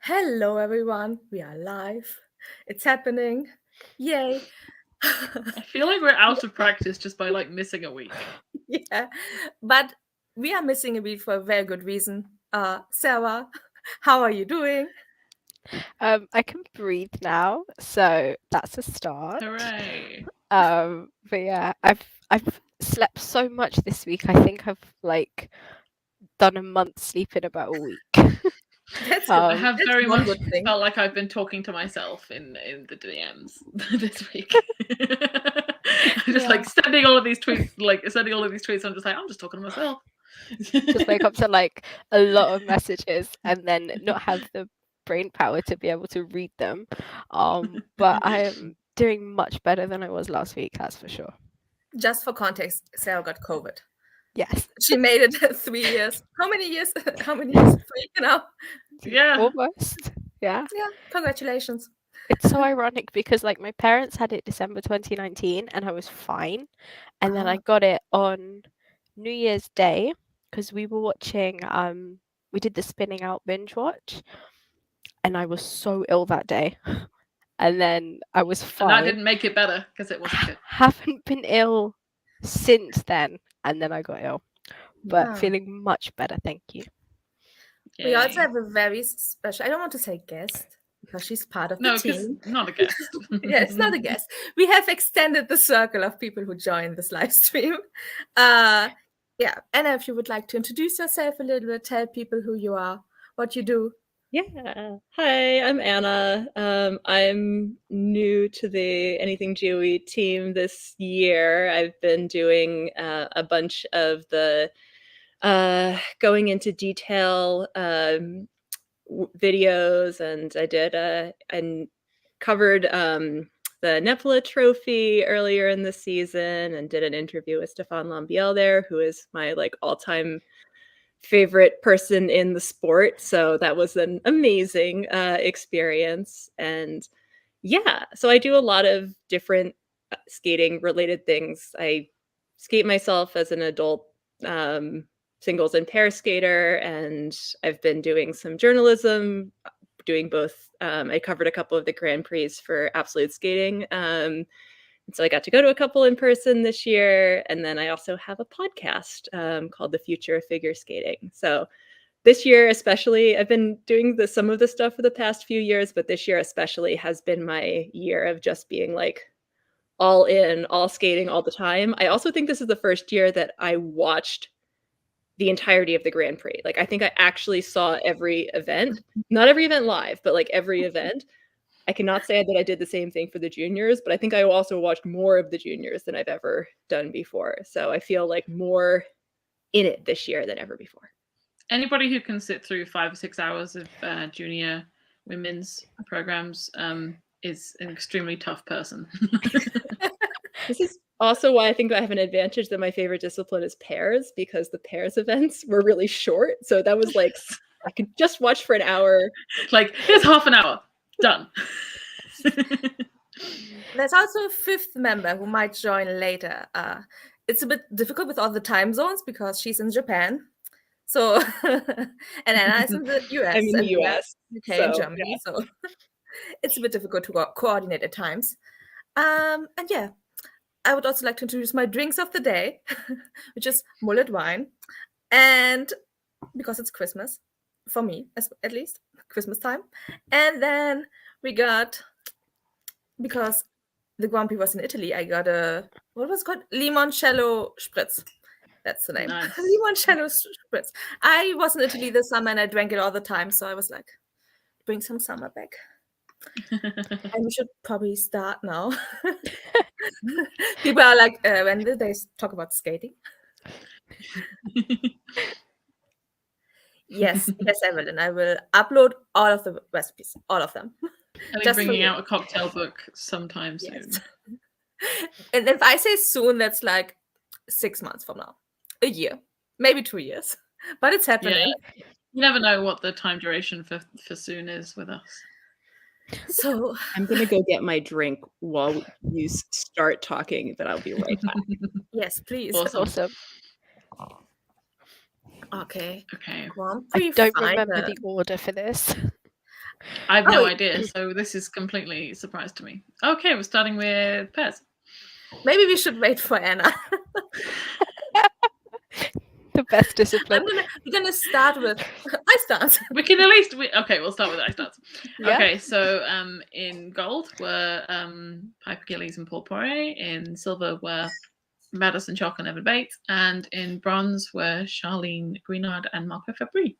Hello, everyone. We are live. It's happening. Yay. I feel like we're out of practice just by like missing a week. Yeah. But we are missing a week for a very good reason. Sarah, how are you doing? I can breathe now, so that's a start. Hooray. But yeah, I've slept so much this week. I think I've like done a month's sleep in about a week. That's I have that's very one much good thing. felt like I've been talking to myself in the DMs this week. Just like sending all of these tweets, I'm just like, I'm just talking to myself. Just wake up to like a lot of messages and then not have the brain power to be able to read them. But I am doing much better than I was last week, that's for sure. Just for context, Sarah got COVID. Yes. She made it 3 years. How many years? How many years? 3 now? Yeah. Almost. Yeah. Yeah. Congratulations. It's so ironic because like my parents had it December 2019 and I was fine. And then I got it on New Year's Day because we were watching we did the Spinning Out binge watch and I was so ill that day. And then I was fine. And that didn't make it better because it wasn't good. Haven't been ill since then and then I got ill. But feeling much better, thank you. We also have a very special, I don't want to say guest, because she's part of the team. Not a guest. Yeah, it's not a guest. We have extended the circle of people who join this live stream. Yeah, Anna, if you would like to introduce yourself a little bit, tell people who you are, what you do. Yeah. Hi, I'm Anna. I'm new to the AnythingGOE team this year. I've been doing a bunch of the going into detail videos, and I did and covered the Nephilim Trophy earlier in the season and did an interview with Stefan Lambiel there, who is my like all-time favorite person in the sport. So that was an amazing experience. And yeah, so I do a lot of different skating related things. I skate myself as an adult singles and pair skater, and I've been doing some journalism, doing both. I covered a couple of the Grand Prix for Absolute Skating. And so I got to go to a couple in person this year. And then I also have a podcast called The Future of Figure Skating. So this year especially, I've been doing some of the stuff for the past few years, but this year especially has been my year of just being like all in, all skating all the time. I also think this is the first year that I watched the entirety of the Grand Prix. Like I think I actually saw every event, not every event live, but like every event. I cannot say that I did the same thing for the juniors, but I think I also watched more of the juniors than I've ever done before. So I feel like more in it this year than ever before. Anybody who can sit through 5 or 6 hours of junior women's programs is an extremely tough person. This is also why I think I have an advantage that my favorite discipline is pairs, because the pairs events were really short. So that was like, I could just watch for an hour. Like, here's half an hour. Done. There's also a fifth member who might join later. It's a bit difficult with all the time zones because she's in Japan. So, and Anna is in the US. I'm in the US. UK and Germany. Yeah. So it's a bit difficult to coordinate at times. And yeah, I would also like to introduce my drinks of the day, which is mullet wine. And because it's Christmas, for me, at least, Christmas time. And then we got, because the Grand Prix was in Italy, I got what was it called? Limoncello Spritz. That's the name. Nice. Limoncello Spritz. I was in Italy this summer and I drank it all the time. So I was like, bring some summer back. And we should probably start now. People are like, when did they talk about skating? Yes, Evelyn. I will upload all of the recipes, all of them. Just bringing out a cocktail book sometime soon. And if I say soon, that's like 6 months from now, a year, maybe 2 years, but it's happening. Yeah, you never know what the time duration for soon is with us. So I'm gonna go get my drink while you start talking, but I'll be right back. Yes, please. Awesome. Okay. I don't remember the order for this. I have no Oh. idea, so this is completely a surprise to me. Okay, we're starting with pairs. Maybe we should wait for Anna. The best discipline. We're gonna start with ice dance. We can at least we'll start with ice dance. Yeah. Okay, so in gold were Piper Gillies and Paul Poirier. In silver were Madison Chock and Evan Bates, and in bronze were Charlene Greenard and Marco Fabry.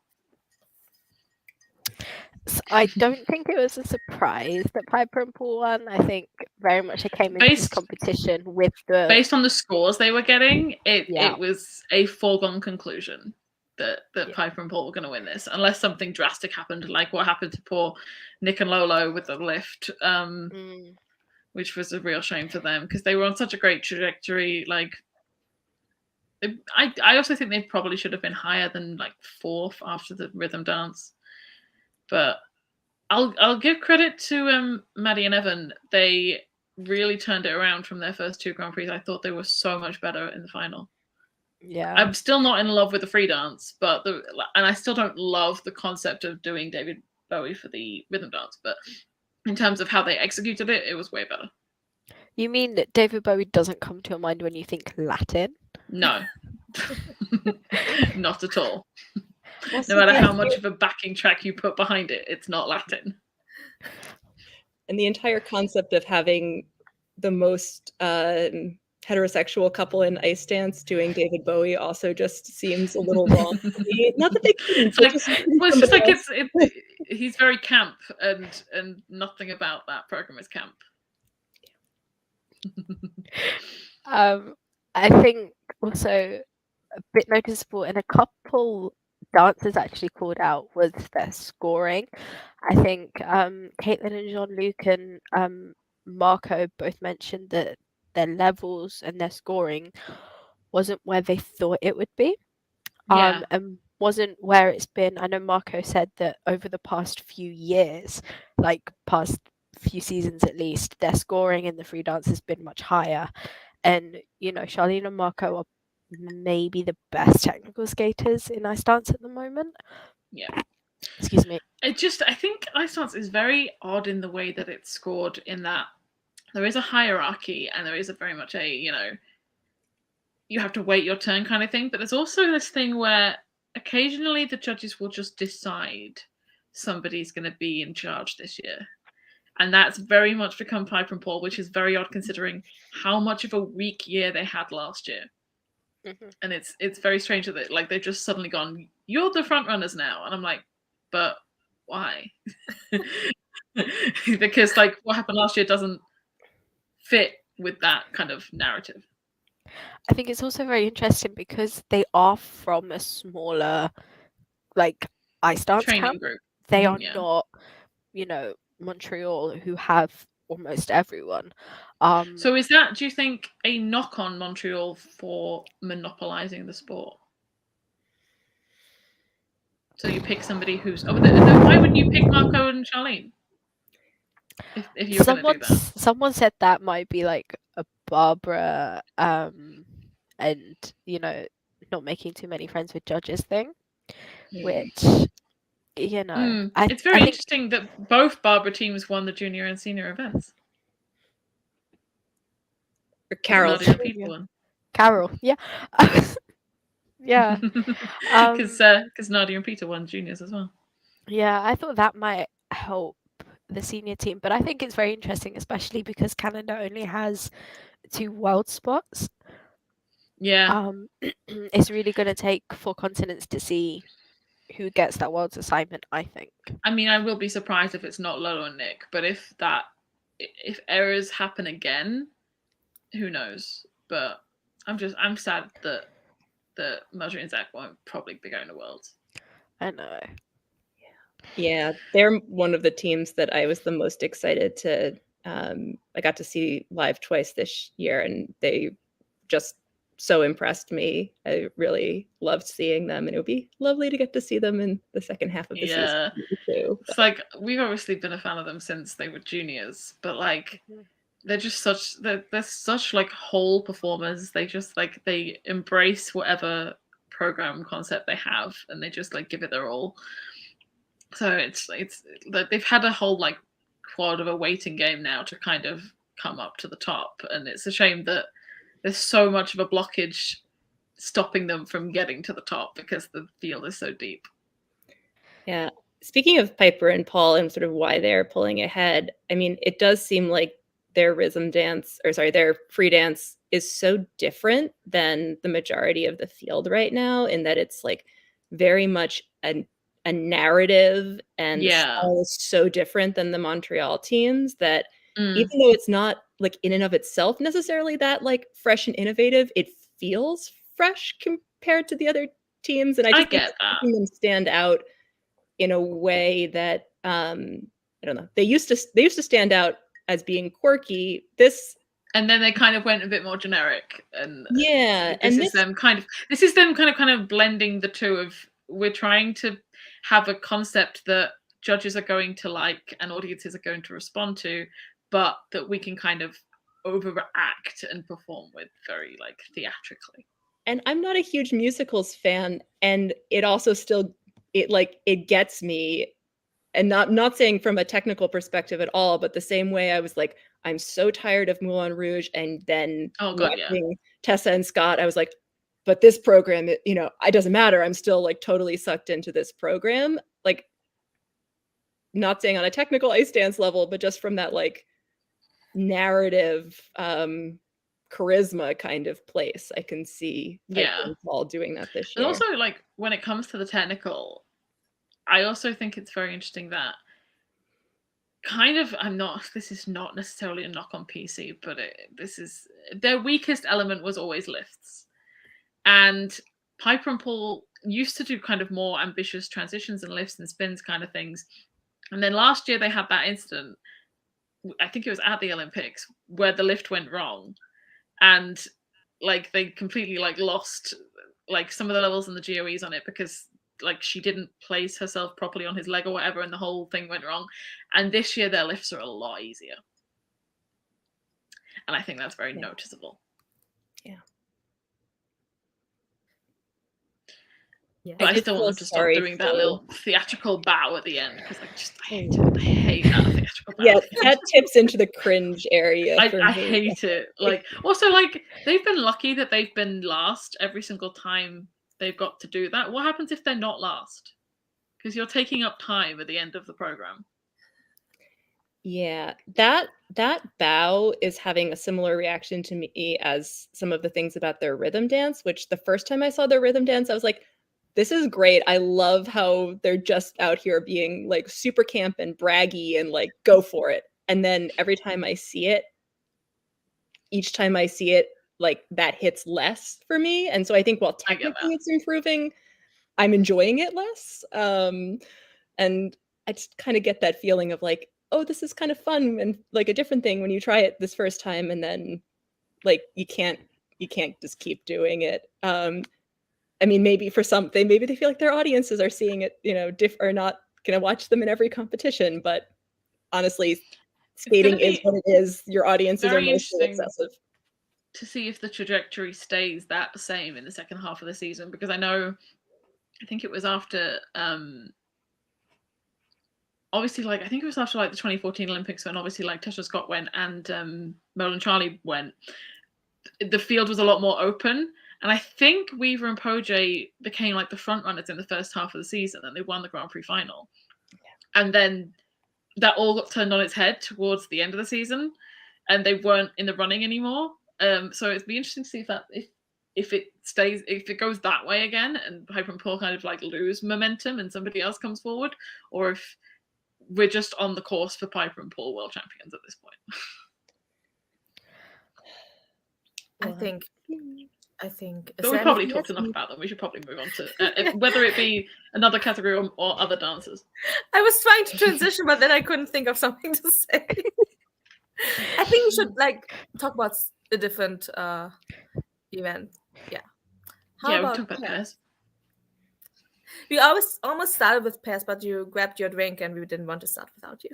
So I don't think it was a surprise that Piper and Paul won. I think very much I came into this competition with based on the scores they were getting, Yeah. it was a foregone conclusion that Piper and Paul were going to win this, unless something drastic happened, like what happened to poor Nick and Lolo with the lift, which was a real shame for them because they were on such a great trajectory. Like, I also think they probably should have been higher than like 4th after the rhythm dance. But I'll give credit to Maddie and Evan. They really turned it around from their first 2 Grand Prix. I thought they were so much better in the final. Yeah. I'm still not in love with the free dance, and I still don't love the concept of doing David Bowie for the rhythm dance. But in terms of how they executed it, it was way better. You mean that David Bowie doesn't come to your mind when you think Latin? No, not at all. No matter how much of a backing track you put behind it, it's not Latin. And the entire concept of having the most heterosexual couple in ice dance doing David Bowie also just seems a little wrong to me. Not that they couldn't. It's just like he's very camp, and nothing about that program is camp. I think also a bit noticeable, and a couple dancers actually called out, was their scoring. I think Caitlin and Jean-Luc and Marco both mentioned that their levels and their scoring wasn't where they thought it would be, and wasn't where it's been. I know Marco said that over the past few years, like past few seasons at least, their scoring in the free dance has been much higher. And Charlene and Marco are maybe the best technical skaters in ice dance at the moment. Yeah. Excuse me. I think ice dance is very odd in the way that it's scored, in that there is a hierarchy and there is very much a, you have to wait your turn kind of thing. But there's also this thing where occasionally the judges will just decide somebody's going to be in charge this year. And that's very much become Piper and Paul, which is very odd considering how much of a weak year they had last year. Mm-hmm. And it's very strange that they've just suddenly gone, you're the front runners now. And I'm like, but why? Because what happened last year doesn't fit with that kind of narrative. I think it's also very interesting because they are from a smaller ice dance training camp. Group. They are not, Montreal, who have almost everyone. So is that, do you think, a knock on Montreal for monopolizing the sport? So you pick somebody who's... why wouldn't you pick Marco and Charlene? If you were going to do that. Someone said that might be like a Barbara and, not making too many friends with judges thing, which... it's very interesting that both Barbara teams won the junior and senior events. Carol. Carol, yeah. Yeah. Because Nadia and Peter won juniors as well. Yeah, I thought that might help the senior team, but I think it's very interesting, especially because Canada only has 2 world spots. Yeah. It's really going to take 4 continents to see who gets that world's assignment, I think. I mean, I will be surprised if it's not Lolo and Nick, but if errors happen again, who knows? But I'm sad that Marjorie and Zach won't probably be going to Worlds. I know. Yeah, they're one of the teams that I was the most excited to. I got to see live twice this year, and they just so impressed me. I really loved seeing them, and it would be lovely to get to see them in the second half of the season too. It's we've obviously been a fan of them since they were juniors, but they're just they're such whole performers. They just they embrace whatever program concept they have, and they just give it their all. So it's they've had a whole like quad of a waiting game now to kind of come up to the top, and it's a shame that there's so much of a blockage stopping them from getting to the top because the field is so deep. Yeah. Speaking of Piper and Paul and sort of why they're pulling ahead, I mean, it does seem like their their free dance is so different than the majority of the field right now, in that it's like very much a narrative, and the style is so different than the Montreal teams that even though it's not like in and of itself necessarily that like fresh and innovative, it feels fresh compared to the other teams. And I just think making them stand out in a way that I don't know. They used to stand out as being quirky. And then they kind of went a bit more generic, and this is them kind of blending the two of, we're trying to have a concept that judges are going to like and audiences are going to respond to, but that we can kind of overact and perform with very like theatrically. And I'm not a huge musicals fan, and it also still it gets me, and not saying from a technical perspective at all, but the same way I was like, I'm so tired of Moulin Rouge, and then watching Tessa and Scott, I was like, but this program, it doesn't matter. I'm still like totally sucked into this program. Like, not saying on a technical ice dance level, but just from that like narrative charisma kind of place, I can see Paul doing that this year. And also, like, when it comes to the technical, I also think it's very interesting that this is not necessarily a knock on PC, but their weakest element was always lifts. And Piper and Paul used to do kind of more ambitious transitions and lifts and spins kind of things. And then last year they had that incident, I think it was at the Olympics, where the lift went wrong. And like they completely like lost like some of the levels in the GOEs on it because like she didn't place herself properly on his leg or whatever, and the whole thing went wrong. And this year their lifts are a lot easier. And I think that's very noticeable. Yeah. But I still want them to stop doing that little theatrical bow at the end, because I hate it. I hate that theatrical bow. Yeah, that tips into the cringe area. I hate it. Like, also, like, they've been lucky that they've been last every single time they've got to do that. What happens if they're not last? Because you're taking up time at the end of the program. Yeah, that bow is having a similar reaction to me as some of the things about their rhythm dance, which the first time I saw their rhythm dance, I was like, this is great. I love how they're just out here being like super camp and braggy and like go for it. And then every time I see it, each time I see it, like that hits less for me. And so I think while technically it's improving, I'm enjoying it less. And I just kind of get that feeling of like, oh, this is kind of fun and like a different thing when you try it this first time, and then like you can't just keep doing it. I mean, maybe for some, maybe they feel like their audiences are seeing it, are not going to watch them in every competition. But honestly, skating is what it is. Your audiences are mostly excessive. To see if the trajectory stays that same in the second half of the season, because I think it was after, obviously, like, I think it was after like the 2014 Olympics when obviously like Tessa Scott went and Mo and Charlie went. The field was a lot more open. And I think Weaver and Poje became like the front runners in the first half of the season, and they won the Grand Prix final. Yeah. And then that all got turned on its head towards the end of the season, and they weren't in the running anymore. So it'd be interesting to see if it goes that way again, and Piper and Paul kind of like lose momentum and somebody else comes forward, or if we're just on the course for Piper and Paul world champions at this point. I think. But we probably talked enough about them. We should probably move on to whether it be another category or other dancers. I was trying to transition, but then I couldn't think of something to say. I think we should like talk about a different event. Yeah. We talk about pairs. We almost started with pairs, but you grabbed your drink and we didn't want to start without you.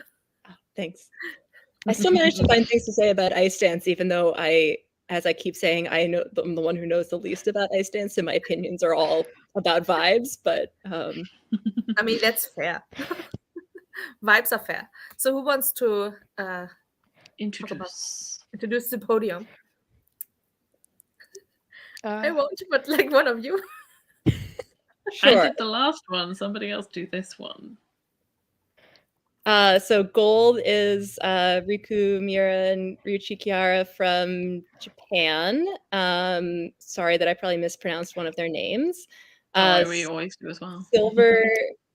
Oh, thanks. I still managed to find things to say about ice dance, even though as I keep saying, I'm the one who knows the least about ice dance, and my opinions are all about vibes, but I mean, that's fair. Vibes are fair. So who wants to Introduce. introduce the podium? I Uh, won't, but like one of you. I sure. did the last one. Somebody else do this one. So gold is Riku, Mira, and Ryuichi Kiara from Japan. Sorry that I probably mispronounced one of their names. We always do as well. Silver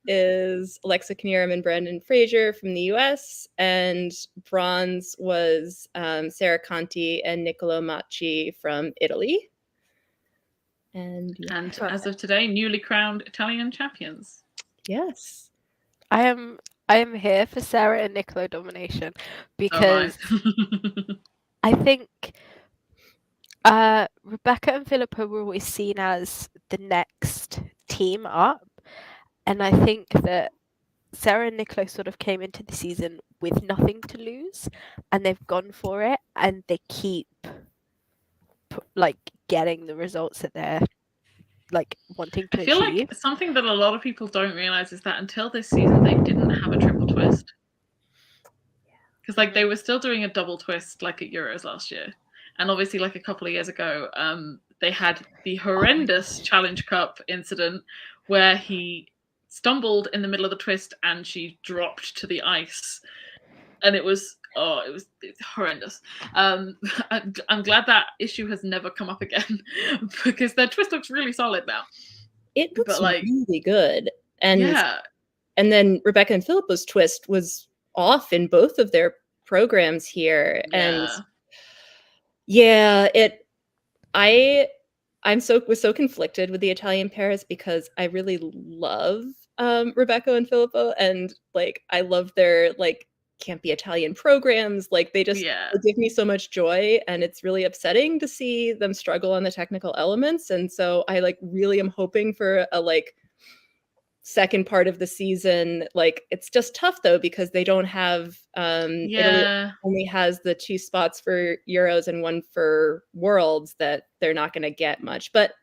is Alexa Knierim and Brandon Fraser from the US, and bronze was Sarah Conti and Niccolo Macci from Italy. And as of today, newly crowned Italian champions. yes, I am here for Sarah and Niccolo domination because I think Rebecca and Philippa were always seen as the next team up, and I think that Sarah and Niccolo sort of came into the season with nothing to lose, and they've gone for it, and they keep like getting the results that they're like wanting to I feel achieve. like something that a lot of people don't realize is that until this season they didn't have a triple twist, because like they were still doing a double twist like at Euros last year, and obviously like a couple of years ago they had the horrendous Challenge Cup incident where he stumbled in the middle of the twist and she dropped to the ice, and it's horrendous. I'm glad that issue has never come up again because their twist looks really solid now. it looks But, like, really good. And Yeah, and then Rebecca and Philippa's twist was off in both of their programs here. And yeah. I'm so conflicted with the Italian pairs because I really love Rebecca and Filippo, and like I love their like campy Italian programs. Like they just Yeah. they give me so much joy, and it's really upsetting to see them struggle on the technical elements. And so I like really am hoping for a like second part of the season. Like it's just tough though because they don't have Italy Yeah. only has the 2 spots for Euros and 1 for Worlds that they're not going to get much. But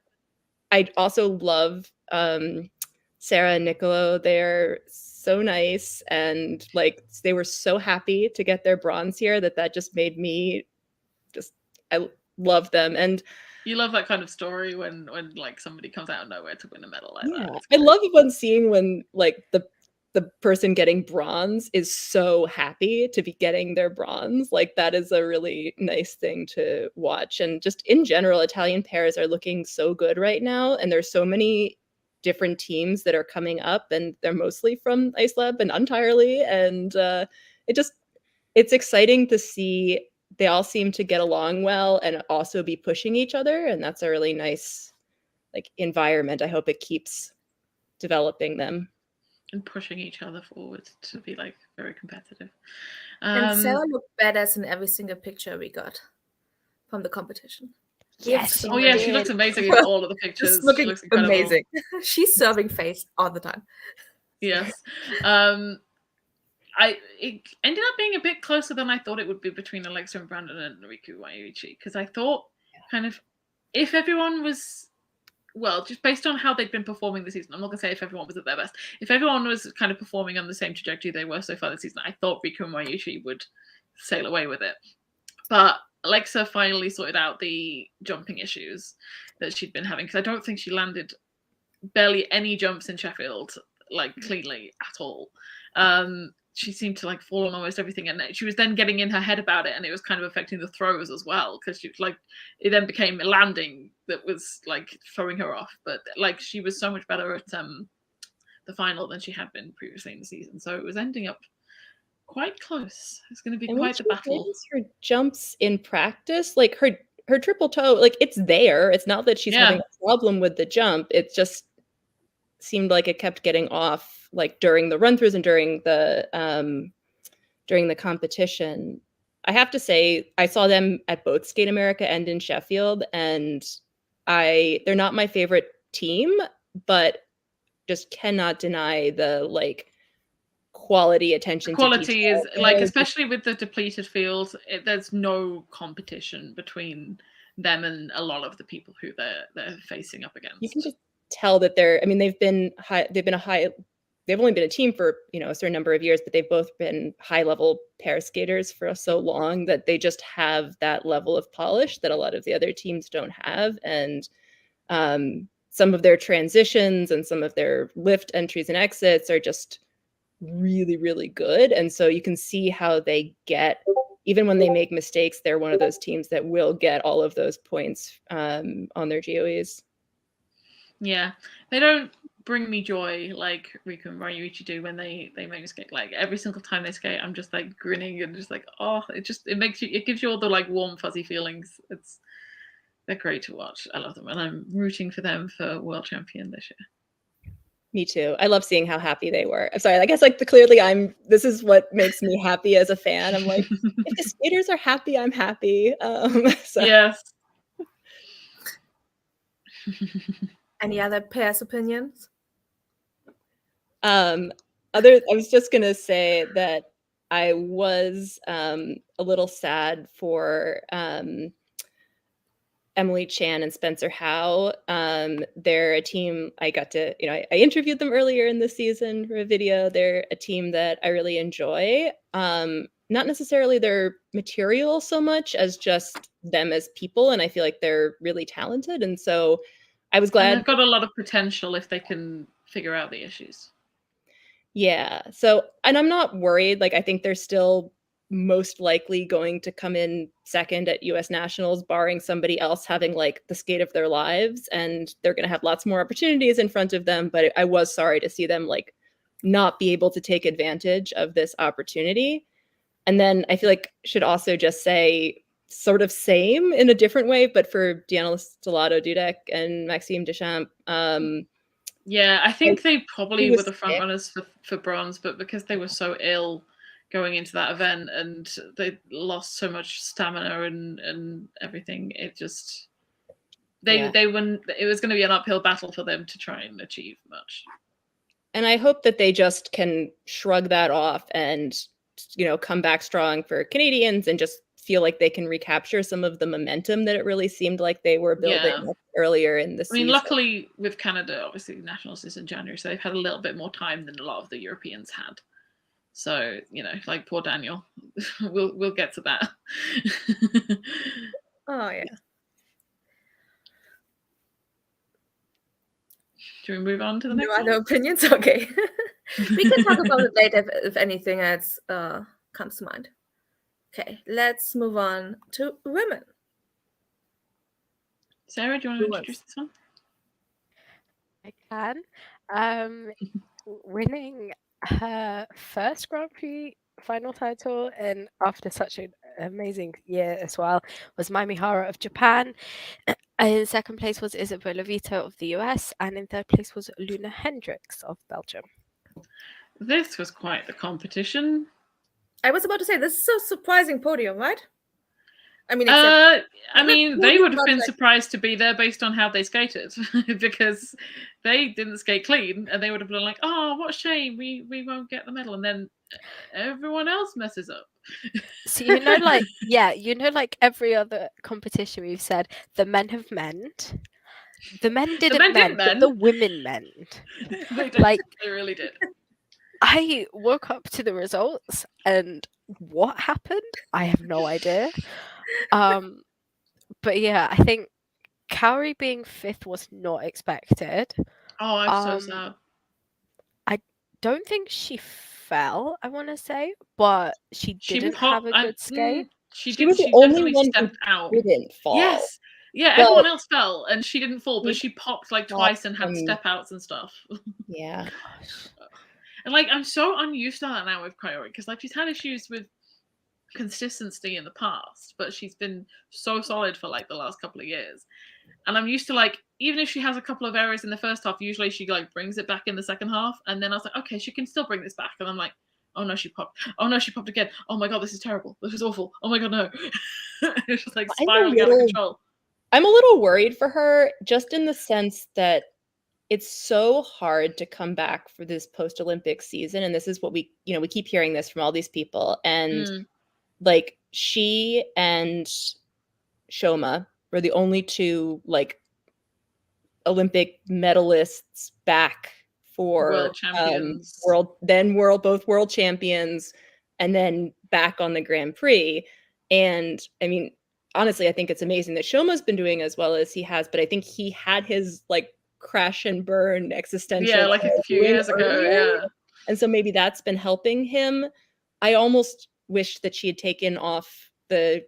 I also love Sarah and Niccolo. They're so nice, and like they were so happy to get their bronze here that just made me I love them. And You love that kind of story when like somebody comes out of nowhere to win a medal like that. It's I great. love when seeing when like the person getting bronze is so happy to be getting their bronze. Like that is a really nice thing to watch. And just in general, Italian pairs are looking so good right now, and there's so many different teams that are coming up, and they're mostly from Icelab and entirely. And it's exciting to see they all seem to get along well and also be pushing each other, and that's a really nice like environment. I hope it keeps developing them And pushing each other forward to be like very competitive. And Sarah looked badass in every single picture we got from the competition. Yes. Oh yeah, she looks amazing in all of the pictures. Just looking She looks incredible. amazing. She's serving face all the time. Yes. It ended up being a bit closer than I thought it would be between Alexa and Brandon and Riku Waiuchi, because I thought kind of if everyone was, well, just based on how they'd been performing this season, I'm not going to say if everyone was at their best. If everyone was kind of performing on the same trajectory they were so far this season, I thought Riku and Waiuchi would sail away with it. But Alexa finally sorted out the jumping issues that she'd been having, because I don't think she landed barely any jumps in Sheffield like cleanly at all. She seemed to like fall on almost everything, and she was then getting in her head about it, and it was kind of affecting the throws as well, because she like it then became a landing that was like throwing her off. But like she was so much better at the final than she had been previously in the season, so it was ending up quite close. It's going to be quite the battle. Her jumps in practice, like her triple toe, like it's there. It's not that she's having a problem with the jump. It just seemed like it kept getting off like during the run-throughs and during the competition. I have to say I saw them at both Skate America and in Sheffield, and they're not my favorite team, but just cannot deny the like quality attention the quality to detail. is like, especially with the depleted field, there's no competition between them and a lot of the people who they're facing up agaest. You can just tell that they've only been a team for, a certain number of years, but they've both been high level pair skaters for so long that they just have that level of polish that a lot of the other teams don't have. And some of their transitions and some of their lift entries and exits are just really, really good. And so you can see how they get, even when they make mistakes, they're one of those teams that will get all of those points on their GOEs. Yeah, they don't bring me joy like Riku and Ryuichi do when they make me skate. Like every single time they skate, I'm just like grinning and just like, oh, it gives you all the like warm fuzzy feelings. They're great to watch. I love them, and I'm rooting for them for world champion this year. Me too. I love seeing how happy they were. I'm sorry, I guess like clearly this is what makes me happy as a fan. I'm like, if the skaters are happy, I'm happy. So. Yes. Any other pairs opinions? I was just gonna say that I was a little sad for Emily Chan and Spencer Howe. They're a team I got to, I interviewed them earlier in the season for a video. They're a team that I really enjoy. Not necessarily their material so much as just them as people, and I feel like they're really talented. And so I was glad. And they've got a lot of potential if they can figure out the issues. Yeah. So, and I'm not worried. Like, I think they're still most likely going to come in second at US Nationals, barring somebody else having like the skate of their lives, and they're going to have lots more opportunities in front of them. But I was sorry to see them like not be able to take advantage of this opportunity. And then I feel like should also just say sort of same in a different way, but for Diana Stellato Dudek and Maxime Deschamps. Yeah, I think they probably were the front runners for bronze, but because they were so ill going into that event and they lost so much stamina and everything, it just it was going to be an uphill battle for them to try and achieve much. And I hope that they just can shrug that off and come back strong for Canadians and just feel like they can recapture some of the momentum that it really seemed like they were building earlier in the season. I mean, luckily with Canada, obviously Nationals is in January, so they've had a little bit more time than a lot of the Europeans had. So, like poor Daniel, we'll get to that. Oh, yeah. Should we move on to the next one? No other opinions? Okay. We can talk about it later if anything else comes to mind. Okay, let's move on to women. Sarah, do you want to introduce this one? I can. Winning her first Grand Prix final title, and after such an amazing year as well, was Mai Mihara of Japan. In second place was Isabella Vito of the US, and in third place was Luna Hendricks of Belgium. This was quite the competition. I was about to say, this is a surprising podium, right? I mean, they would have been surprised to be there based on how they skated, because they didn't skate clean, and they would have been like, "Oh, what a shame, we won't get the medal," and then everyone else messes up. So like every other competition we've said, the men have mended. The men didn't mend, but the women mend. They did. Like, they really did. I woke up to the results, and what happened? I have no idea. But yeah, I think Kaori being fifth was not expected. Oh, I'm so sad. I don't think she fell, I want to say, but she didn't have a good skate. She was the only one who out. Didn't fall. Yes. Yeah, everyone else fell and she didn't fall, but she popped like twice and had step outs and stuff. Yeah. And like, I'm so unused to that now with Kaori, because like she's had issues with consistency in the past, but she's been so solid for like the last couple of years. And I'm used to like, even if she has a couple of errors in the first half, usually she like brings it back in the second half. And then I was like, okay, she can still bring this back. And I'm like, oh no, she popped. Oh no, she popped again. Oh my God, this is terrible. This is awful. Oh my God, no. It's just like spiraling out of control. I'm a little worried for her, just in the sense that it's so hard to come back for this post-Olympic season. And this is what we keep hearing this from all these people. And like she and Shoma were the only two like Olympic medalists back for World champions. both world champions, and then back on the Grand Prix. And I mean, honestly, I think it's amazing that Shoma's been doing as well as he has, but I think he had his like crash and burn existential like a few years ago, yeah. And so maybe that's been helping him. I almost wish that she had taken off the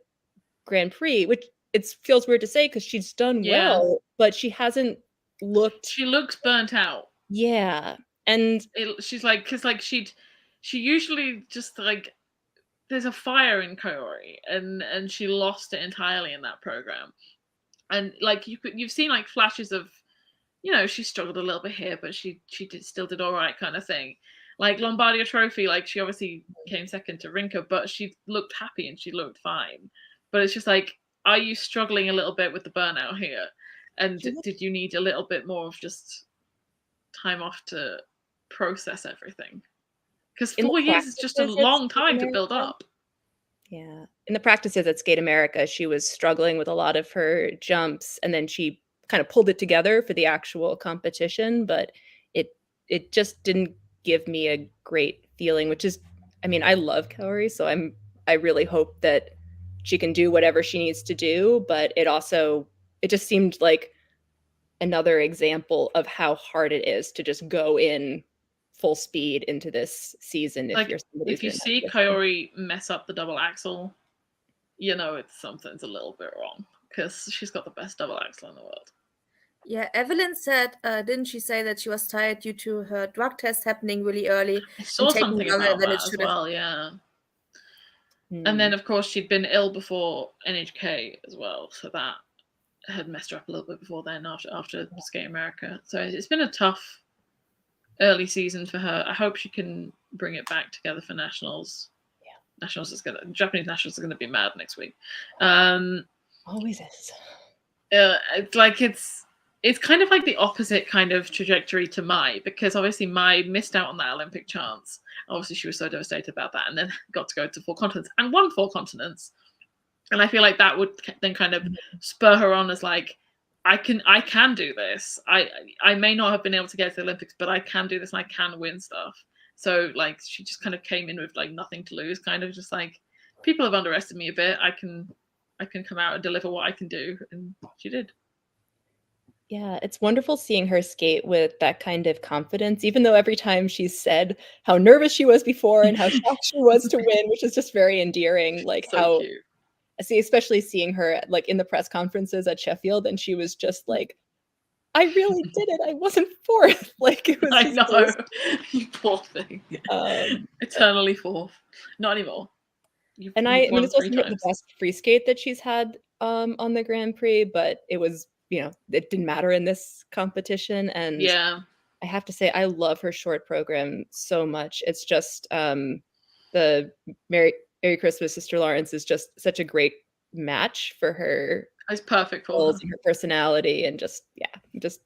Grand Prix, which it feels weird to say because she's done well, but she hasn't looked. She looks burnt out. Yeah, and she's like, because like she usually just like there's a fire in Kaori, and she lost it entirely in that program, and like you've seen like flashes of, you know, she struggled a little bit here, but she still did all right kind of thing. Like Lombardia Trophy, like she obviously came second to Rinka, but she looked happy and she looked fine. But it's just like, are you struggling a little bit with the burnout here? And did you need a little bit more of just time off to process everything? Because 4 years is just a long time to build up. Yeah. In the practices at Skate America, she was struggling with a lot of her jumps, and then she kind of pulled it together for the actual competition, but it just didn't give me a great feeling, which is, I mean, I love Kaori, so I really hope that she can do whatever she needs to do, but it just seemed like another example of how hard it is to just go in full speed into this season. If you see Kaori mess up the double axel, you know something's a little bit wrong, because she's got the best double axel in the world. Yeah, Evelyn said, didn't she say that she was tired due to her drug test happening really early? I saw something about that as well, yeah. And then, of course, she'd been ill before NHK as well, so that had messed her up a little bit before then, after Skate America. So it's been a tough early season for her. I hope she can bring it back together for Nationals. Yeah, Japanese Nationals are gonna be mad next week. Always is. It's kind of like the opposite kind of trajectory to Mai, because obviously Mai missed out on that Olympic chance. Obviously, she was so devastated about that, and then got to go to 4 continents and won 4 continents. And I feel like that would then kind of spur her on as like, I can do this. I may not have been able to get to the Olympics, but I can do this and I can win stuff. So like she just kind of came in with like nothing to lose, kind of just like, people have underestimated me a bit. I can come out and deliver what I can do, and she did. Yeah, it's wonderful seeing her skate with that kind of confidence, even though every time she said how nervous she was before and how shocked she was to win, which is just very endearing. Like so how cute. Especially seeing her like in the press conferences at Sheffield, and she was just like, I really did it. I wasn't fourth. Like it was. I know. You poor thing. Eternally fourth. Not anymore. I mean, this wasn't the best free skate that she's had on the Grand Prix, but it was, you know, it didn't matter in this competition. And yeah, I have to say, I love her short program so much. It's just the Merry Christmas, Sister Lawrence is just such a great match for her. It's perfect for her. And her personality, and just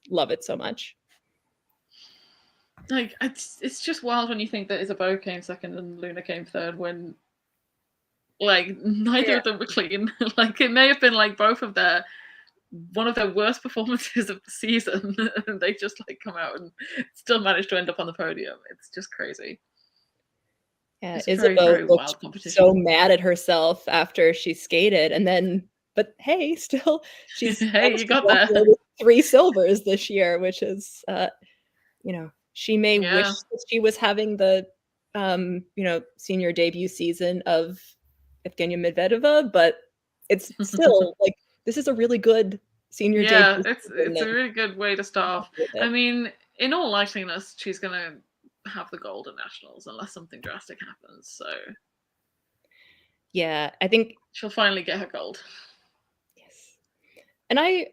love it so much. Like it's just wild when you think that Isabeau came second and Luna came third, when like neither of them were clean. Like it may have been like one of their worst performances of the season, and they just like come out and still managed to end up on the podium. It's just crazy. Yeah, Isabeau looked so mad at herself after she skated, and then, but hey, still she's hey, you got there. 3 silvers this year, which is, you know, she may wish that she was having the, you know, senior debut season of Evgenia Medvedeva, but it's still like, this is a really good senior debut. Yeah, it's a really good way to start off. I mean, in all likeliness, she's gonna have the gold at Nationals unless something drastic happens. So yeah, I think she'll finally get her gold. Yes. And I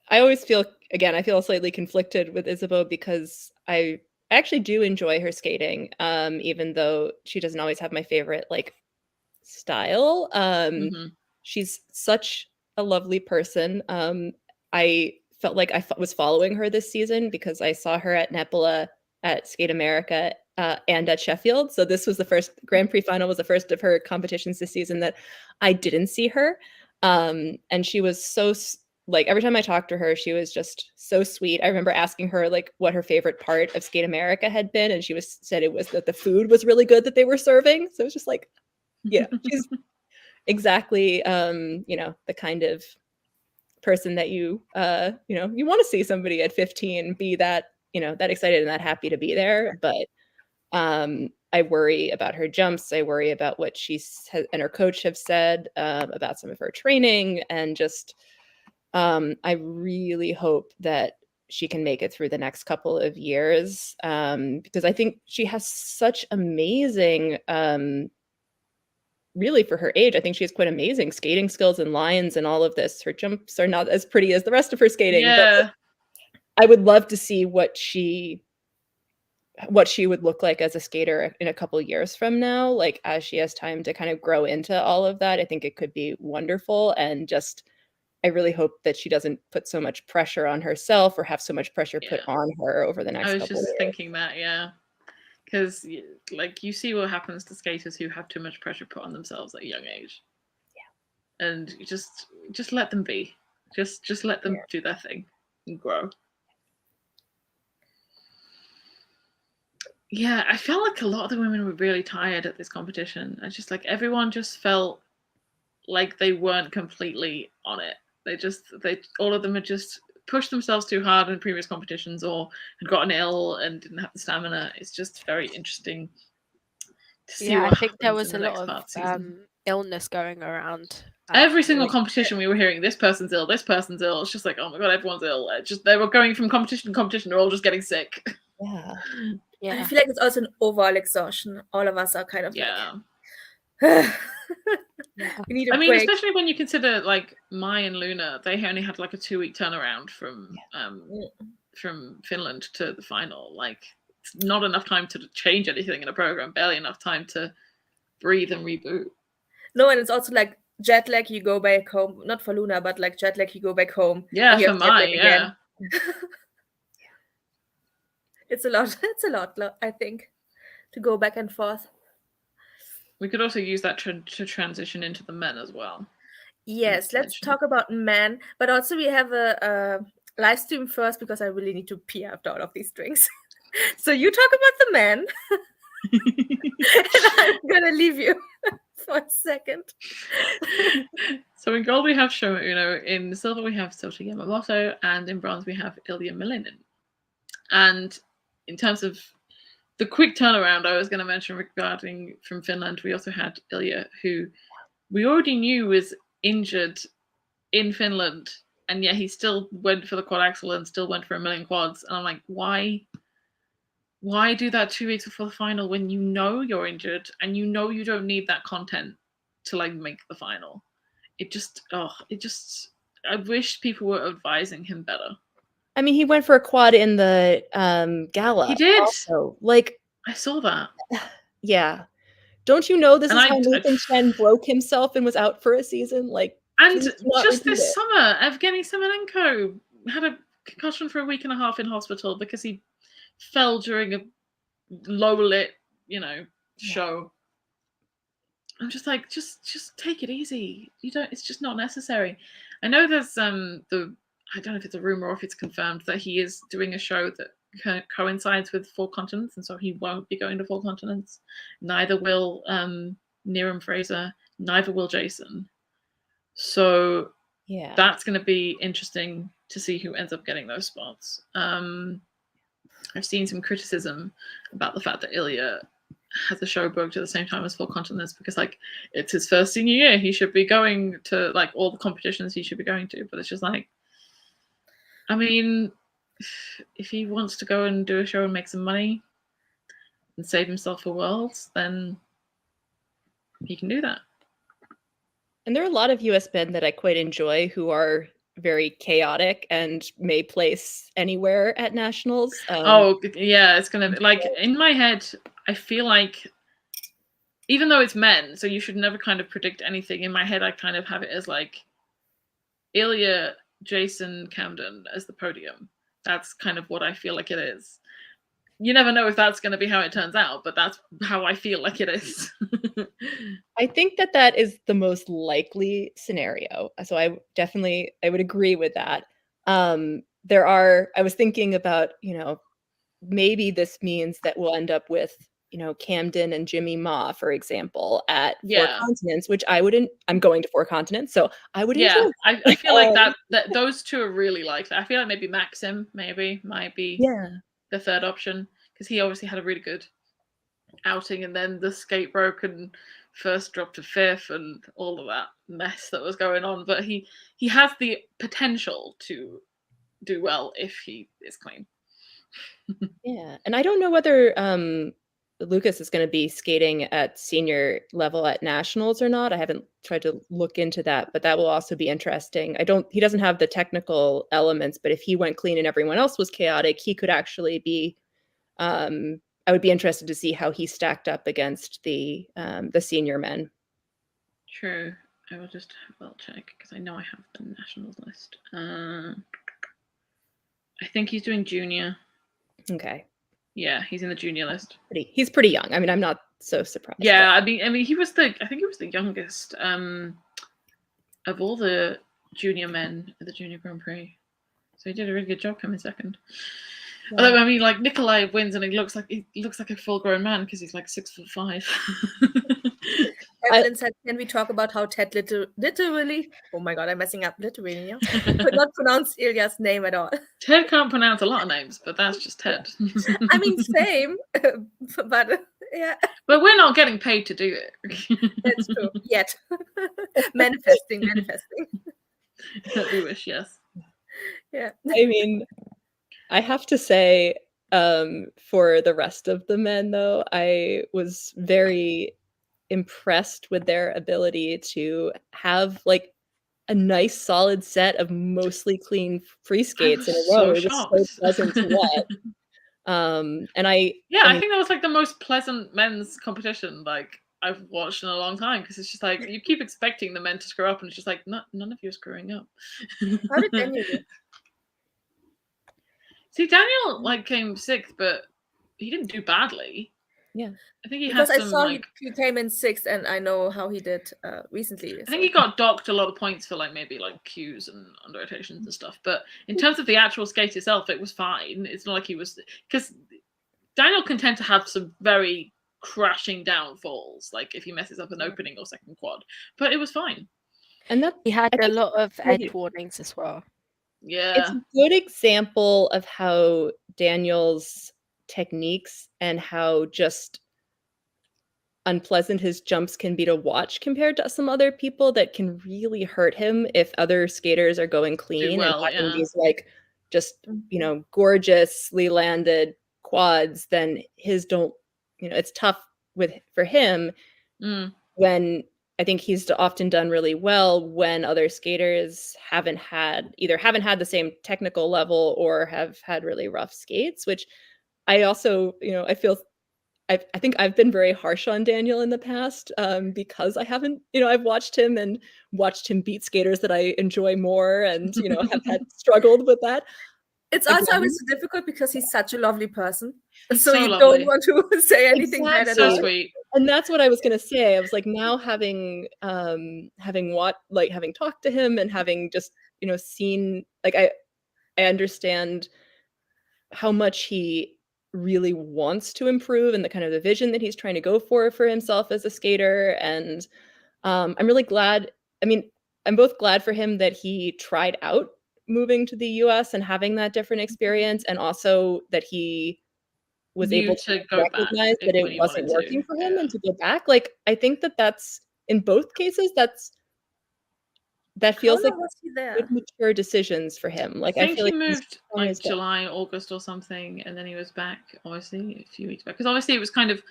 always feel, again, I feel slightly conflicted with Isabeau, because I actually do enjoy her skating, even though she doesn't always have my favorite like style. She's such a lovely person. I felt like I was following her this season because I saw her at Nepola, at Skate America, and at Sheffield. So this was the first Grand Prix final, was the first of her competitions this season that I didn't see her. And she was so like every time I talked to her, she was just so sweet. I remember asking her like what her favorite part of Skate America had been, and she said it was that the food was really good that they were serving. So it was just like, yeah, she's exactly the kind of person that you want to see somebody at 15 be that that excited and that happy to be there. But I worry about her jumps. I worry about what and her coach have said about some of her training, and just I really hope that she can make it through the next couple of years, because I think she has such amazing really for her age, I think she has quite amazing skating skills and lines and all of this. Her jumps are not as pretty as the rest of her skating, but like, I would love to see what she would look like as a skater in a couple of years from now, like as she has time to kind of grow into all of that. I think it could be wonderful, and just I really hope that she doesn't put so much pressure on herself or have so much pressure put on her over the next couple of years. I was just thinking that, because like you see what happens to skaters who have too much pressure put on themselves at a young age. Yeah. And you just let them be. Just let them do their thing and grow. Yeah, I felt like a lot of the women were really tired at this competition. I just like everyone just felt like they weren't completely on it. All of them had just pushed themselves too hard in previous competitions or had gotten ill and didn't have the stamina. It's just very interesting to see what I think there happens was in a the lot next of illness going around. Every single competition we were hearing, this person's ill, this person's ill. It's just like, oh my god, everyone's ill. They were going from competition to competition. They're all just getting sick. Yeah. I feel like it's also an overall exhaustion. All of us are kind of like, we need a break. Especially when you consider like Mai and Luna, they only had like a 2-week turnaround from Finland to the final. Like, it's not enough time to change anything in a program. Barely enough time to breathe and reboot. No, and it's also like jet lag. You go back home, not for Luna, but like jet lag. You go back home. Yeah, for Mai. It's a lot. It's a lot, I think, to go back and forth. We could also use that to transition into the men as well. Yes, let's talk about men. But also we have a live stream first, because I really need to pee after all of these drinks. So you talk about the men. And I'm going to leave you for a second. So in gold we have Shoma Uno, in silver we have Sota Yamamoto, and in bronze we have Ilya Milinin. And in terms of the quick turnaround I was going to mention regarding from Finland, we also had Ilya, who we already knew was injured in Finland, and yet he still went for the quad axel and still went for 1,000,000 quads. And I'm like, why do that 2 weeks before the final when you know you're injured and you know you don't need that content to like make the final? I wish people were advising him better. I mean, he went for a quad in the gala. He did. Also. Like, I saw that. Yeah. Don't you know this is how Nathan Chen broke himself and was out for a season? Like, and just this summer, Evgeny Semenenko had a concussion for a week and a half in hospital because he fell during a low lit, show. I'm just like, just take it easy. It's just not necessary. I know there's I don't know if it's a rumor or if it's confirmed that he is doing a show that coincides with 4 continents, and so he won't be going to 4 continents. Neither will Niram Fraser, neither will Jason. So that's going to be interesting to see who ends up getting those spots. I've seen some criticism about the fact that Ilya has a show booked at the same time as 4 continents because, like, it's his first senior year. He should be going to, like, all the competitions he should be going to. But it's just like, I mean, if he wants to go and do a show and make some money and save himself for Worlds, then he can do that. And there are a lot of US men that I quite enjoy who are very chaotic and may place anywhere at nationals. It's gonna like in my head. I feel like even though it's men, so you should never kind of predict anything. In my head, I kind of have it as like Ilya, Jason, Camden as the podium. That's kind of what I feel like it is. you never know if that's going to be how it turns out, but that's how I feel like it is. I think that is the most likely scenario. So I would agree with that. I was thinking about, maybe this means that we'll end up with, Camden and Jimmy Ma, for example, at Four Yeah. Continents, which I'm going to Four Continents, so I would enjoy. I feel like that those two are really likely. I feel like maybe Maxim might be the third option, because he obviously had a really good outing, and then the skate broke and first dropped to fifth and all of that mess that was going on. But he has the potential to do well if he is clean. Yeah, and I don't know whether Lucas is going to be skating at senior level at nationals or not. I haven't tried to look into that, but that will also be interesting. He doesn't have the technical elements, but if he went clean and everyone else was chaotic, he could actually be. I would be interested to see how he stacked up against the senior men. True. I will just well check, because I know I have the nationals list. I think he's doing junior. Okay. Yeah, he's in the junior list. He's pretty young. I mean, I'm not so surprised. Yeah, I mean, I think he was the youngest of all the junior men at the Junior Grand Prix. So he did a really good job coming second. Yeah. Although, I mean, like, Nikolai wins and he looks like a full-grown man because he's like 6'5". Evelyn said, "Can we talk about how Ted literally? Oh my God, I'm messing up literally. Could not pronounce Ilya's name at all. Ted can't pronounce a lot of names, but that's just Ted. I mean, same, but yeah. But we're not getting paid to do it. That's true. Yet, manifesting. We wish, yes. Yeah. I mean, I have to say, for the rest of the men, though, I was very impressed with their ability to have like a nice solid set of mostly clean free skates in a row. It was so pleasant to watch. And I think that was like the most pleasant men's competition like I've watched in a long time, because it's just like you keep expecting the men to screw up and it's just like none of you are screwing up. How did Daniel do? See, Daniel like came sixth, but he didn't do badly. Yeah, I think because I saw he came in sixth, and I know how he did recently. I think he got docked a lot of points for like maybe like cues and under rotations and stuff. But in terms of the actual skate itself, it was fine. It's not like he was, because Daniel can tend to have some very crashing downfalls, like if he messes up an opening or second quad. But it was fine. And that he had a lot of edge warnings as well. Yeah, it's a good example of how Daniel's techniques and how just unpleasant his jumps can be to watch compared to some other people that can really hurt him if other skaters are going clean and having these like just gorgeously landed quads. Then his don't, it's tough for him when I think he's often done really well when other skaters haven't had the same technical level or have had really rough skates, which I also, I think I've been very harsh on Daniel in the past because I haven't, I've watched him beat skaters that I enjoy more and, have had struggled with that. It's also always difficult because he's such a lovely person. So you don't want to say anything bad at all. So sweet. And that's what I was going to say. I was like, now having talked to him and having just, seen, like, I understand how much he really wants to improve and the kind of the vision that he's trying to go for himself as a skater. And I'm really glad. I mean, I'm both glad for him that he tried out moving to the US and having that different experience, and also that he was able to recognize that it wasn't working for him and to go back. Like, I think that's in both cases, that feels like good, mature decisions for him. Like, I feel like he moved like July, August or something, and then he was back obviously a few weeks back, because obviously it was kind of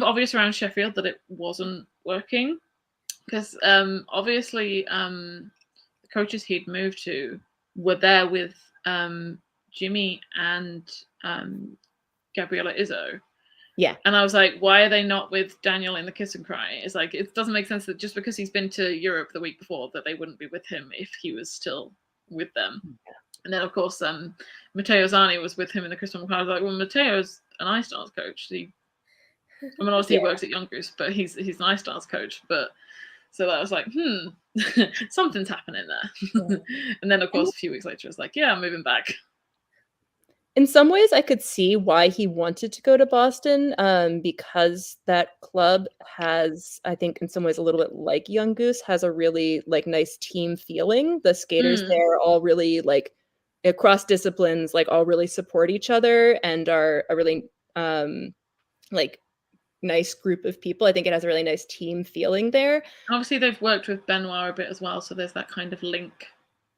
obvious around Sheffield that it wasn't working, because obviously the coaches he'd moved to were there with Jimmy and Gabriella Izzo. Yeah. And I was like, why are they not with Daniel in the kiss and cry? It's like, it doesn't make sense that just because he's been to Europe the week before that they wouldn't be with him if he was still with them. And then, of course, Matteo Zani was with him in the Crystal McLaren. I was like, well, Matteo's an ice dance coach. Obviously he works at Young Goose, but he's an ice dance coach. But so that was like, something's happening there. And then, of course, a few weeks later, it's like, yeah, I'm moving back. In some ways, I could see why he wanted to go to Boston, because that club has, I think, in some ways, a little bit like Young Goose, has a really like nice team feeling. The skaters there all really like across disciplines, like all really support each other and are a really like nice group of people. I think it has a really nice team feeling there. Obviously, they've worked with Benoit a bit as well, so there's that kind of link.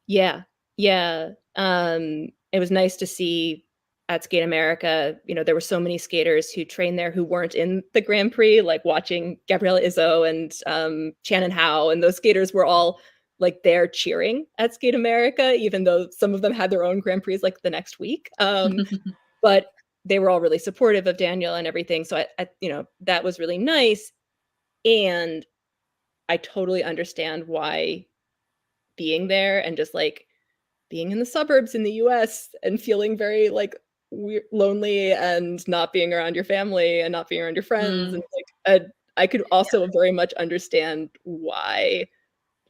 Yeah. It was nice to see at Skate America, there were so many skaters who trained there who weren't in the Grand Prix, like watching Gabriella Izzo and Shannon Howe, and those skaters were all like there cheering at Skate America, even though some of them had their own Grand Prix like the next week. But they were all really supportive of Daniel and everything. So I that was really nice. And I totally understand why being there and just like being in the suburbs in the US and feeling very like lonely and not being around your family and not being around your friends. And like I could also very much understand why,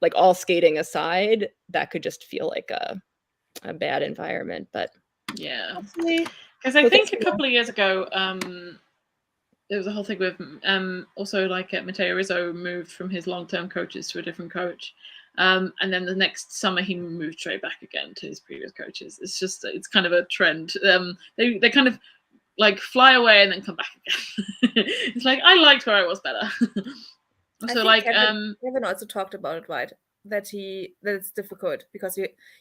like all skating aside, that could just feel like a bad environment. But yeah, because I think a couple of years ago, there was a whole thing with also like Matteo Rizzo moved from his long-term coaches to a different coach. And then the next summer he moved straight back again to his previous coaches. It's kind of a trend. They kind of like fly away and then come back again. It's like, I liked where I was better. So like Kevin also talked about it, right? That it's difficult because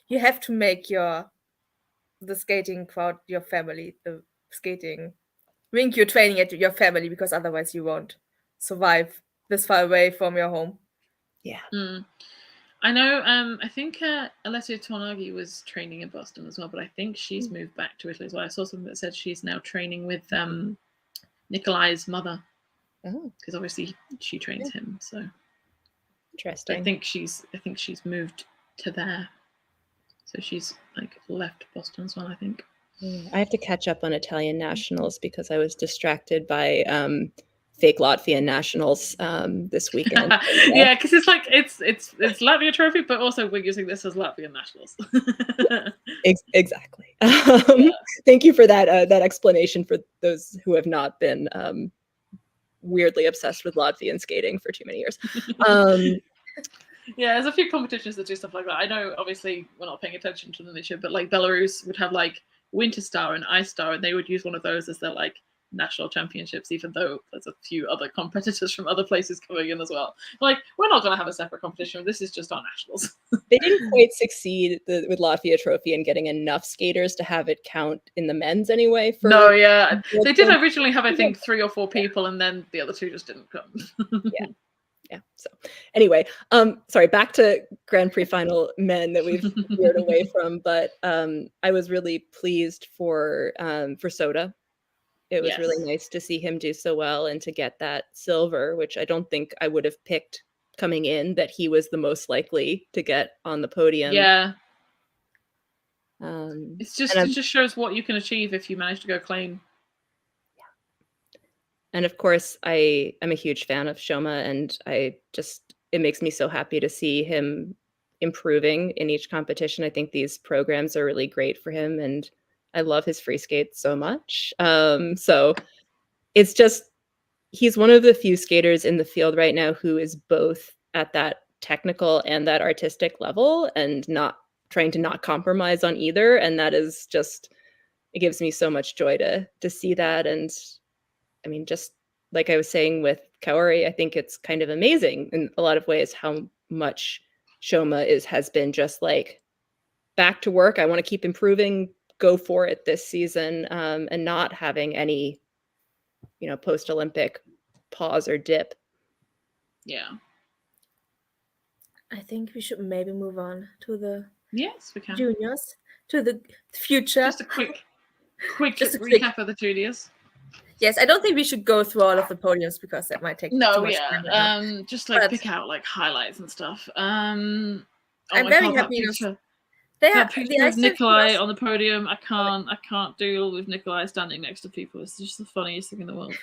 you have to make the skating crowd your family, the skating rink you're training at your family, because otherwise you won't survive this far away from your home. Yeah. I know, I think Alessia Tornaghi was training in Boston as well, but I think she's moved back to Italy as well. I saw something that said she's now training with Nikolai's mother. Because obviously she trains him, so interesting. I think she's moved to there. So she's like left Boston as well, I think. I have to catch up on Italian nationals because I was distracted by fake Latvian nationals this weekend. Yeah, because it's like it's Latvia trophy, but also we're using this as Latvian nationals. Exactly. Thank you for that explanation for those who have not been weirdly obsessed with Latvian skating for too many years. Yeah, there's a few competitions that do stuff like that. I know, obviously, we're not paying attention to them this year, but like Belarus would have like Winter Star and Ice Star, and they would use one of those as their like national championships, even though there's a few other competitors from other places coming in as well. Like, we're not going to have a separate competition. This is just our nationals. They didn't quite succeed with Latvia Trophy and getting enough skaters to have it count in the men's anyway. They did originally have, I think, 3 or 4 people, and then the other 2 just didn't come. Yeah. So anyway, sorry, back to Grand Prix final men that we've veered away from, but I was really pleased for Soda. It was really nice to see him do so well and to get that silver, which I don't think I would have picked coming in, that he was the most likely to get on the podium. Yeah. It just shows what you can achieve if you manage to go clean. And of course, I'm a huge fan of Shoma, and it makes me so happy to see him improving in each competition. I think these programs are really great for him, and I love his free skate so much. So it's just, he's one of the few skaters in the field right now who is both at that technical and that artistic level and not trying to not compromise on either. And that is just, it gives me so much joy to see that. And I mean, just like I was saying with Kaori, I think it's kind of amazing in a lot of ways how much Shoma has been just like back to work. I want to keep improving, go for it this season, and not having any, post-Olympic pause or dip. Yeah. I think we should maybe move on to the we can. juniors, to the future. Just a quick recap of the juniors. Yes, I don't think we should go through all of the podiums because that might take too much time. Just like pick out like highlights and stuff. I'm very happy They That are picture the of ice sculpture Nikolai was- on the podium. I can't deal with Nikolai standing next to people. It's just the funniest thing in the world.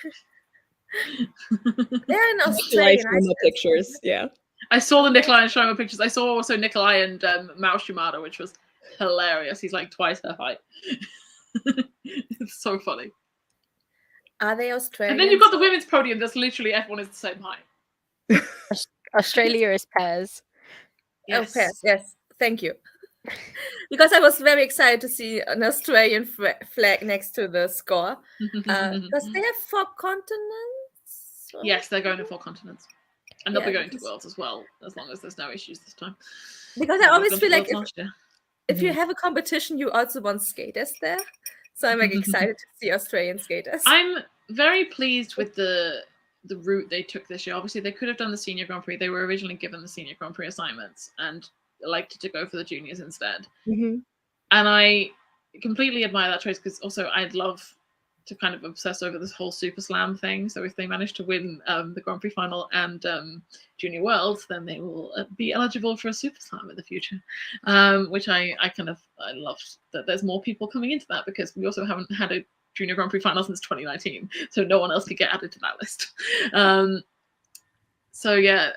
They're in Nikolai Australian ice Shoma pictures. Yeah. I saw the Nikolai and Shoma pictures. I saw also Nikolai and Mao Shimada, which was hilarious. He's like twice her height. It's so funny. Are they Australian? And then you've got the women's podium. That's literally everyone is the same height. Australia is pairs. Oh, pairs. Yes, thank you. Because I was very excited to see an Australian flag next to the score. Because they have 4 continents. or- Yes, they're going to 4 continents. And they'll Yeah, be going to because- Worlds as well, as long as there's no issues this time. Because I They've always gone feel to like Worlds last year. if you have a competition, you also want skaters there. So I'm like excited to see Australian skaters. I'm very pleased with the route they took this year. Obviously, they could have done the Senior Grand Prix. They were originally given the Senior Grand Prix assignments and elected to go for the juniors instead. Mm-hmm. And I completely admire that choice because also I'd love to kind of obsess over this whole Super Slam thing. So if they manage to win the Grand Prix final and Junior Worlds, then they will be eligible for a Super Slam in the future, which I love that there's more people coming into that because we also haven't had a Junior Grand Prix final since 2019, so no one else could get added to that list. So yeah,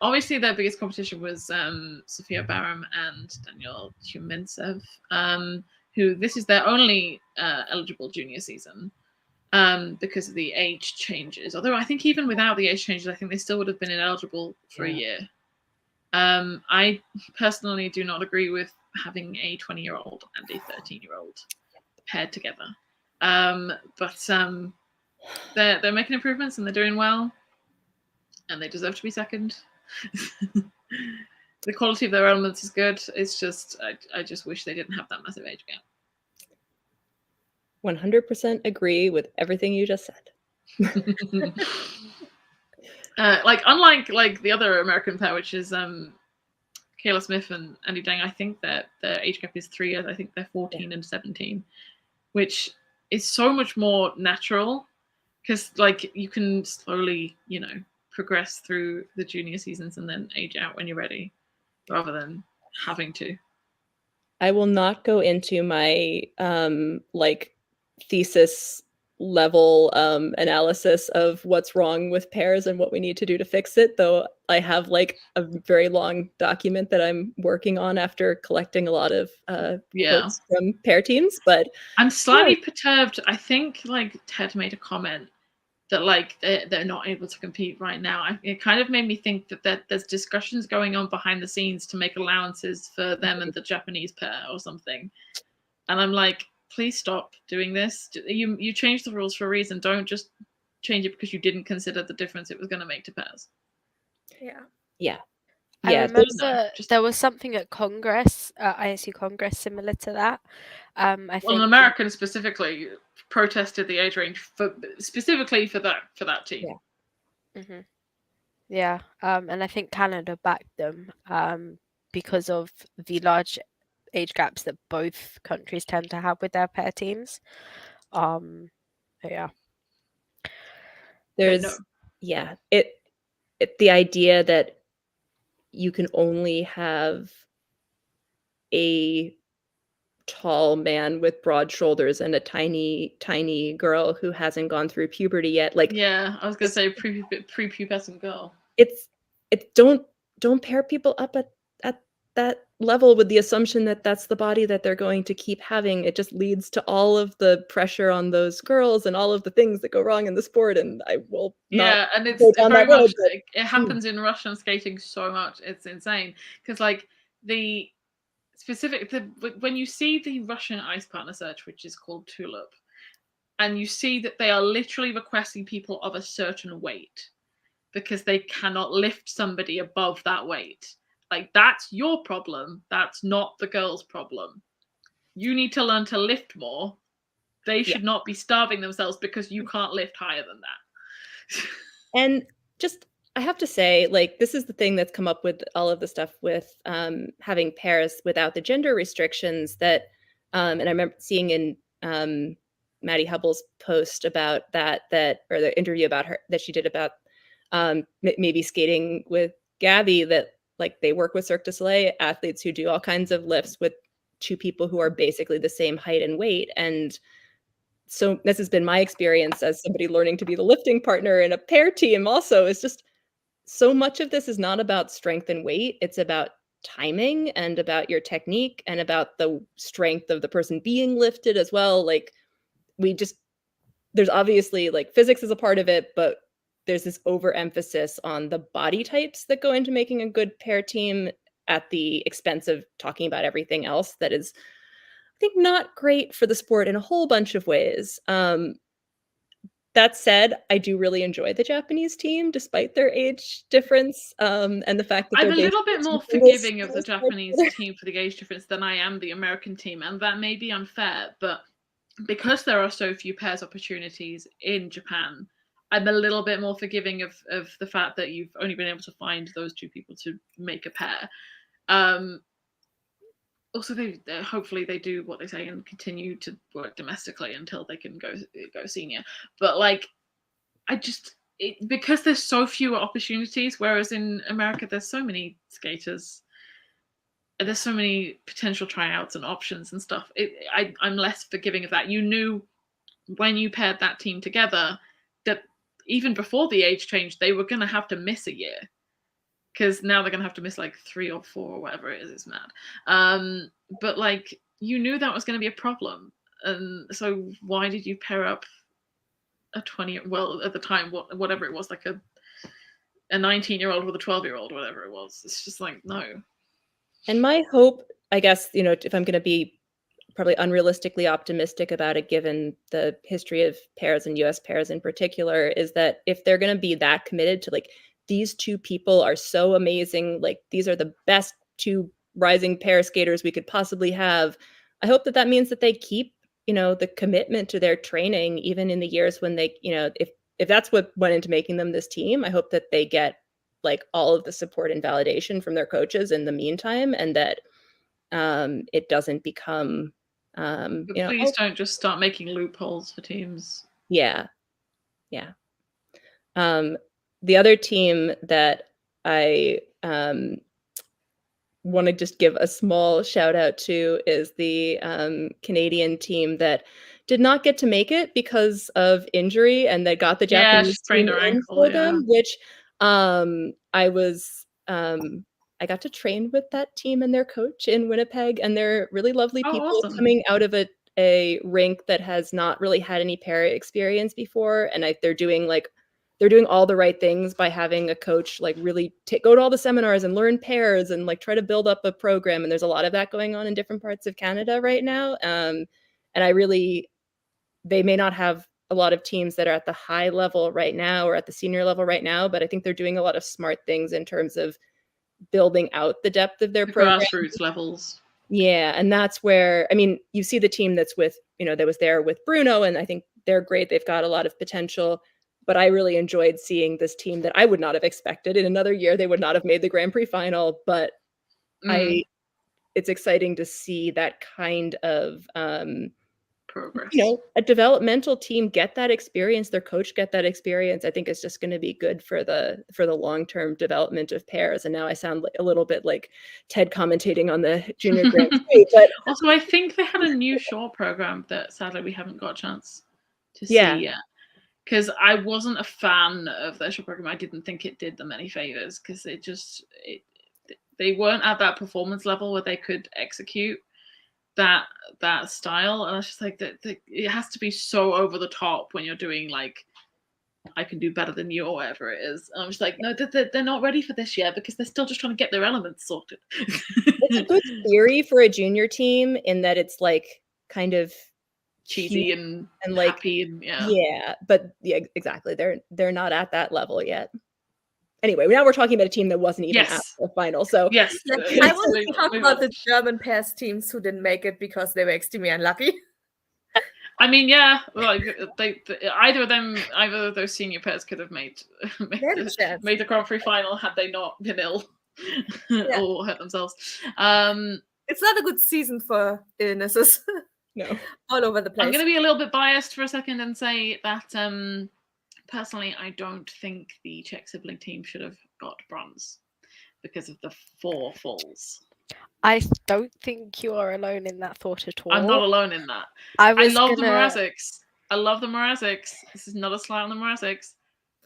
obviously their biggest competition was Sofia Baram and Daniel Tumintsev, who this is their only eligible junior season because of the age changes. Although I think even without the age changes, I think they still would have been ineligible for a year. I personally do not agree with having a 20-year-old and a 13-year-old paired together. But they're making improvements and they're doing well. And they deserve to be second. The quality of their elements is good. It's just, I just wish they didn't have that massive age gap. 100% agree with everything you just said. Unlike the other American pair, which is Kayla Smith and Andy Dang, I think that their age gap is 3 years. I think they're 14 and 17, which is so much more natural because you can slowly, progress through the junior seasons and then age out when you're ready rather than having to. I will not go into my thesis level analysis of what's wrong with pairs and what we need to do to fix it, though I have a very long document that I'm working on after collecting a lot of quotes from pair teams. But I'm slightly perturbed. I think Ted made a comment that they're not able to compete right now. It kind of made me think that there's discussions going on behind the scenes to make allowances for them and the Japanese pair or something. And I'm like, please stop doing this. You changed the rules for a reason. Don't just change it because you didn't consider the difference it was going to make to pairs. Yeah. I remember there was something at Congress, ISU Congress, similar to that. I think an American specifically protested the age range specifically for that team. Yeah. Mm-hmm. Yeah. And I think Canada backed them because of the large age gaps that both countries tend to have with their pair teams. Yeah. There's the idea that you can only have a tall man with broad shoulders and a tiny girl who hasn't gone through puberty yet. I was gonna say prepubescent girl. It's don't pair people up at that level with the assumption that that's the body that they're going to keep having. It just leads to all of the pressure on those girls and all of the things that go wrong in the sport. And I will not and it's go down very that road, much it happens in Russian skating so much. It's insane because the specific when you see the Russian ice partner search, which is called Tulip, and you see that they are literally requesting people of a certain weight because they cannot lift somebody above that weight. That's your problem. That's not the girl's problem. You need to learn to lift more. They should not be starving themselves because you can't lift higher than that. And just, I have to say, this is the thing that's come up with all of the stuff with having pairs without the gender restrictions that, and I remember seeing in Maddie Hubble's post about that, or the interview about her that she did about maybe skating with Gabby, that they work with Cirque du Soleil athletes who do all kinds of lifts with two people who are basically the same height and weight. And so this has been my experience as somebody learning to be the lifting partner in a pair team also, is just so much of this is not about strength and weight. It's about timing and about your technique and about the strength of the person being lifted as well. Like there's obviously like physics is a part of it, but there's this overemphasis on the body types that go into making a good pair team at the expense of talking about everything else that is, I think, not great for the sport in a whole bunch of ways. That said, I do really enjoy the Japanese team despite their age difference, and the fact that I'm they're a little bit more forgiving of the Japanese team for the age difference than I am the American team, and that may be unfair, but because there are so few pairs opportunities in Japan, I'm a little bit more forgiving of the fact that you've only been able to find those two people to make a pair. Also, they hopefully they do what they say and continue to work domestically until they can go senior. But like, because there's so few opportunities, whereas in America there's so many skaters, there's so many potential tryouts and options and stuff. I'm less forgiving of that. You knew when you paired that team together that even before the age change, they were going to have to miss a year. Because now they're going to have to miss like 3 or 4 or whatever it is. It's mad. But like, you knew that was going to be a problem. And so why did you pair up a 20, well, at the time, whatever it was, like a 19-year-old with a 12-year-old, whatever it was. It's just like, no. And my hope, I guess, if I'm going to be probably unrealistically optimistic about it, given the history of pairs and US pairs in particular, is that if they're going to be that committed to like, these two people are so amazing, like these are the best two rising pair skaters we could possibly have, I hope that means that they keep, the commitment to their training, even in the years when they, if that's what went into making them this team, I hope that they get like all of the support and validation from their coaches in the meantime, and that it doesn't become, please don't just start making loopholes for teams. Yeah. The other team that I want to just give a small shout out to is the Canadian team that did not get to make it because of injury, and that got the Japanese team in for them, which I got to train with that team and their coach in Winnipeg, and they're really lovely people coming out of a rink that has not really had any pair experience before, and they're doing all the right things by having a coach like really go to all the seminars and learn pairs and like try to build up a program. And there's a lot of that going on in different parts of Canada right now. And they may not have a lot of teams that are at the high level right now or at the senior level right now, but I think they're doing a lot of smart things in terms of building out the depth of their program. Grassroots levels. Yeah. And that's where, you see the team that's with, that was there with Bruno, and I think they're great. They've got a lot of potential. But I really enjoyed seeing this team that I would not have expected. In another year, they would not have made the Grand Prix final. But it's exciting to see that kind of progress. A developmental team get that experience, their coach get that experience. I think it's just going to be good for the long-term development of pairs. And now I sound a little bit like Ted commentating on the Junior Grand Prix. But also, I think they had a new short program that sadly we haven't got a chance to see yet. Because I wasn't a fan of their short program. I didn't think it did them any favors, because they weren't at that performance level where they could execute that style. And I was just like, it has to be so over the top when you're doing like, I can do better than you or whatever it is. And I'm just like, no, they're not ready for this yet, because they're still just trying to get their elements sorted. It's a good theory for a junior team in that it's like kind of cheesy and like happy and but exactly, they're not at that level yet. Anyway, now we're talking about a team that wasn't even at the final. So yes, I want to talk about the German pairs teams who didn't make it because they were extremely unlucky. Like either of those senior pairs could have made the Grand Prix final had they not been ill or hurt themselves. It's not a good season for illnesses. No, all over the place. I'm going to be a little bit biased for a second and say that personally, I don't think the Czech sibling team should have got bronze because of the 4 falls. I don't think you are alone in that thought at all. I'm not alone in that. I I was love the gonna. Mrazeks. I love the Mrazeks. This is not a slight on the Mrazeks.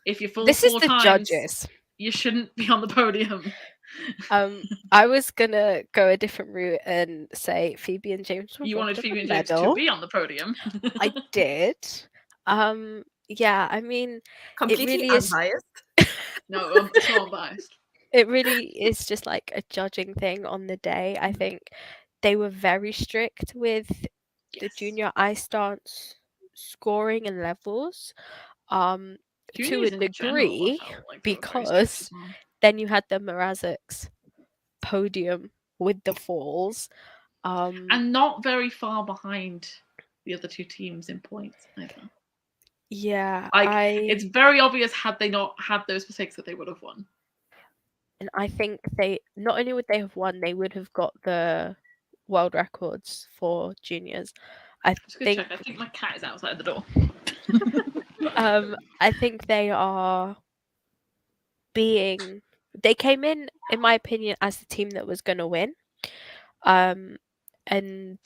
If you fall This is 4 the times, judges. you shouldn't be on the podium. I was gonna go a different route and say Phoebe and James were You wanted robbed of Phoebe a and James to medal. be on the podium. I did. Yeah, I mean, Completely really is. unbiased. No, I'm so unbiased. It really is just like a judging thing on the day. I think they were very strict with the Yes. junior ice dance scoring and levels. To Juniors a in general, I degree, felt like they were very strict because as well. then you had the Mrazeks podium with the falls. And not very far behind the other two teams in points either. Yeah, Like, it's very obvious had they not had those mistakes that they would have won. And I think they not only would they have won, they would have got the world records for juniors. I Just go think check. I think my cat is outside the door. I think they are being they came in my opinion, as the team that was going to win. And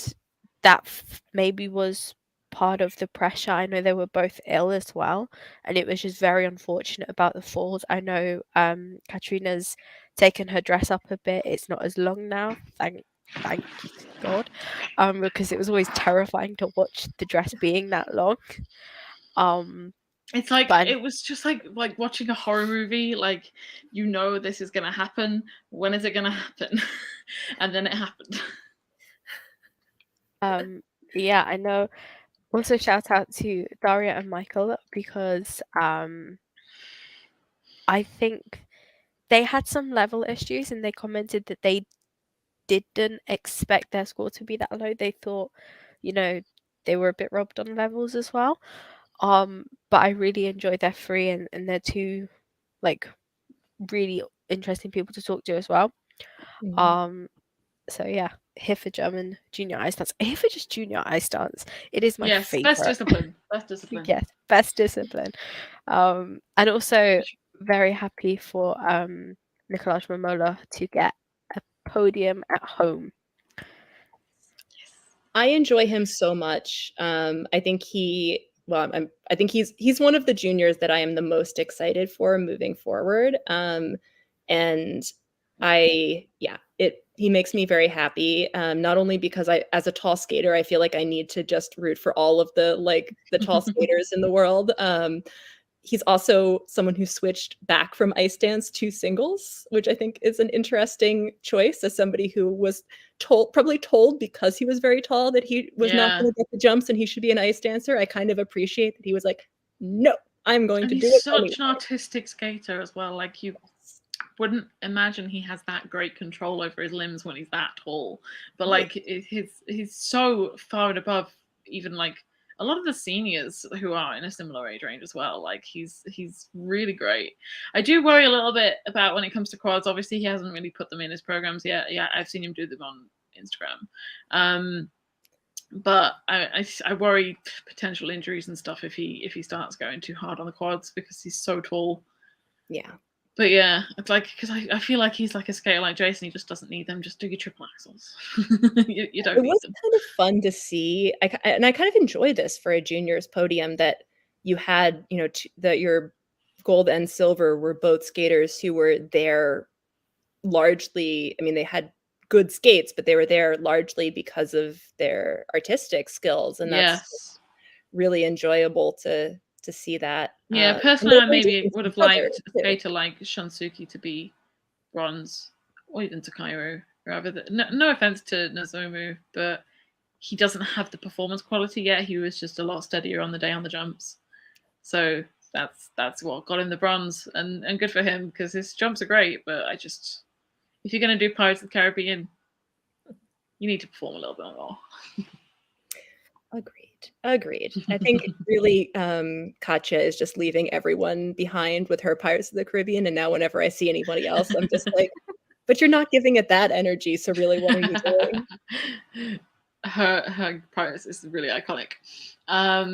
that maybe was part of the pressure. I know they were both ill as well, and it was just very unfortunate about the falls. I know Katrina's taken her dress up a bit. It's not as long now, thank God, because it was always terrifying to watch the dress being that long. It's like But it was just like watching a horror movie. Like, you know this is gonna happen. When is it gonna happen? And then it happened. yeah, I know. Also, shout out to Daria and Michael, because I think they had some level issues, and they commented that they didn't expect their score to be that low. They thought, they were a bit robbed on levels as well. But I really enjoyed their free, and they're two like really interesting people to talk to as well. So yeah, here for German junior ice dance. Here for just junior ice dance. It is my Yes, favorite. best discipline. Best discipline. Yes, best discipline. And also very happy for Nicolás Romola to get a podium at home. I enjoy him so much. I think I think he's one of the juniors that I am the most excited for moving forward. And he makes me very happy. Not only because as a tall skater, I feel like I need to just root for all of the tall skaters in the world. He's also someone who switched back from ice dance to singles, which I think is an interesting choice, as somebody who was probably told because he was very tall that he was not going to get the jumps and he should be an ice dancer. I kind of appreciate that he was like, no, I'm going to do it. He's such anyway. an artistic skater as well. Like, you wouldn't imagine he has that great control over his limbs when he's that tall. But like, he's so far and above even like a lot of the seniors who are in a similar age range as well. Like, he's really great. I do worry a little bit about when it comes to quads. Obviously, he hasn't really put them in his programs yet. Yeah, I've seen him do them on Instagram. But I worry potential injuries and stuff if he starts going too hard on the quads, because he's so tall. Yeah. But yeah, it's like, because I feel like he's like a skater like Jason. He just doesn't need them. Just do your triple axels. you don't It need was them. kind of fun to see. I kind of enjoy this for a juniors podium, that you had, that your gold and silver were both skaters who were there largely. I mean, they had good skates, but they were there largely because of their artistic skills, and that's really enjoyable to see that. Yeah, personally, I maybe would have liked a skater like Shunsuke to be bronze, or even Takairo, rather than. No offense to Nozomu, but he doesn't have the performance quality yet. He was just a lot steadier on the day on the jumps, so that's what got him the bronze, and good for him, because his jumps are great. But if you're going to do Pirates of the Caribbean, you need to perform a little bit more. Agreed. I think really Katja is just leaving everyone behind with her Pirates of the Caribbean, and now whenever I see anybody else, I'm just like, but you're not giving it that energy, so really what are you doing? Her Pirates is really iconic. A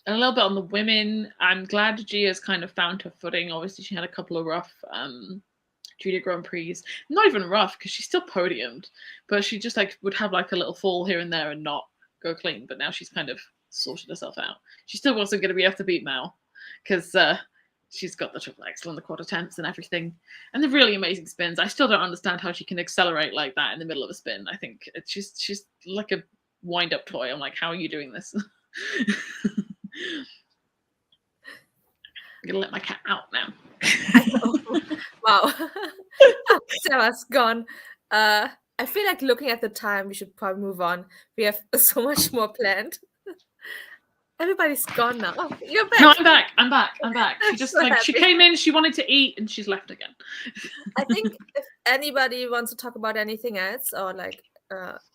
little bit on the women. I'm glad Gia's kind of found her footing. Obviously, she had a couple of rough junior Grand Prix. Not even rough because she's still podiumed, but she just like would have like a little fall here and there and not go clean. But now she's kind of sorted herself out. She still wasn't going to be able to beat Mao because she's got the triple axel and the quarter temps and everything, and the really amazing spins. I still don't understand how she can accelerate like that in the middle of a spin. I think she's like a wind-up toy. I'm like, how are you doing this? I'm gonna let my cat out now. Wow. Sarah's gone. I feel like looking at the time, we should probably move on. We have so much more planned. Everybody's gone now. Oh, you're back. No, I'm back. She just so she happy. came in, she wanted to eat, and she's left again. I think if anybody wants to talk about anything else, or like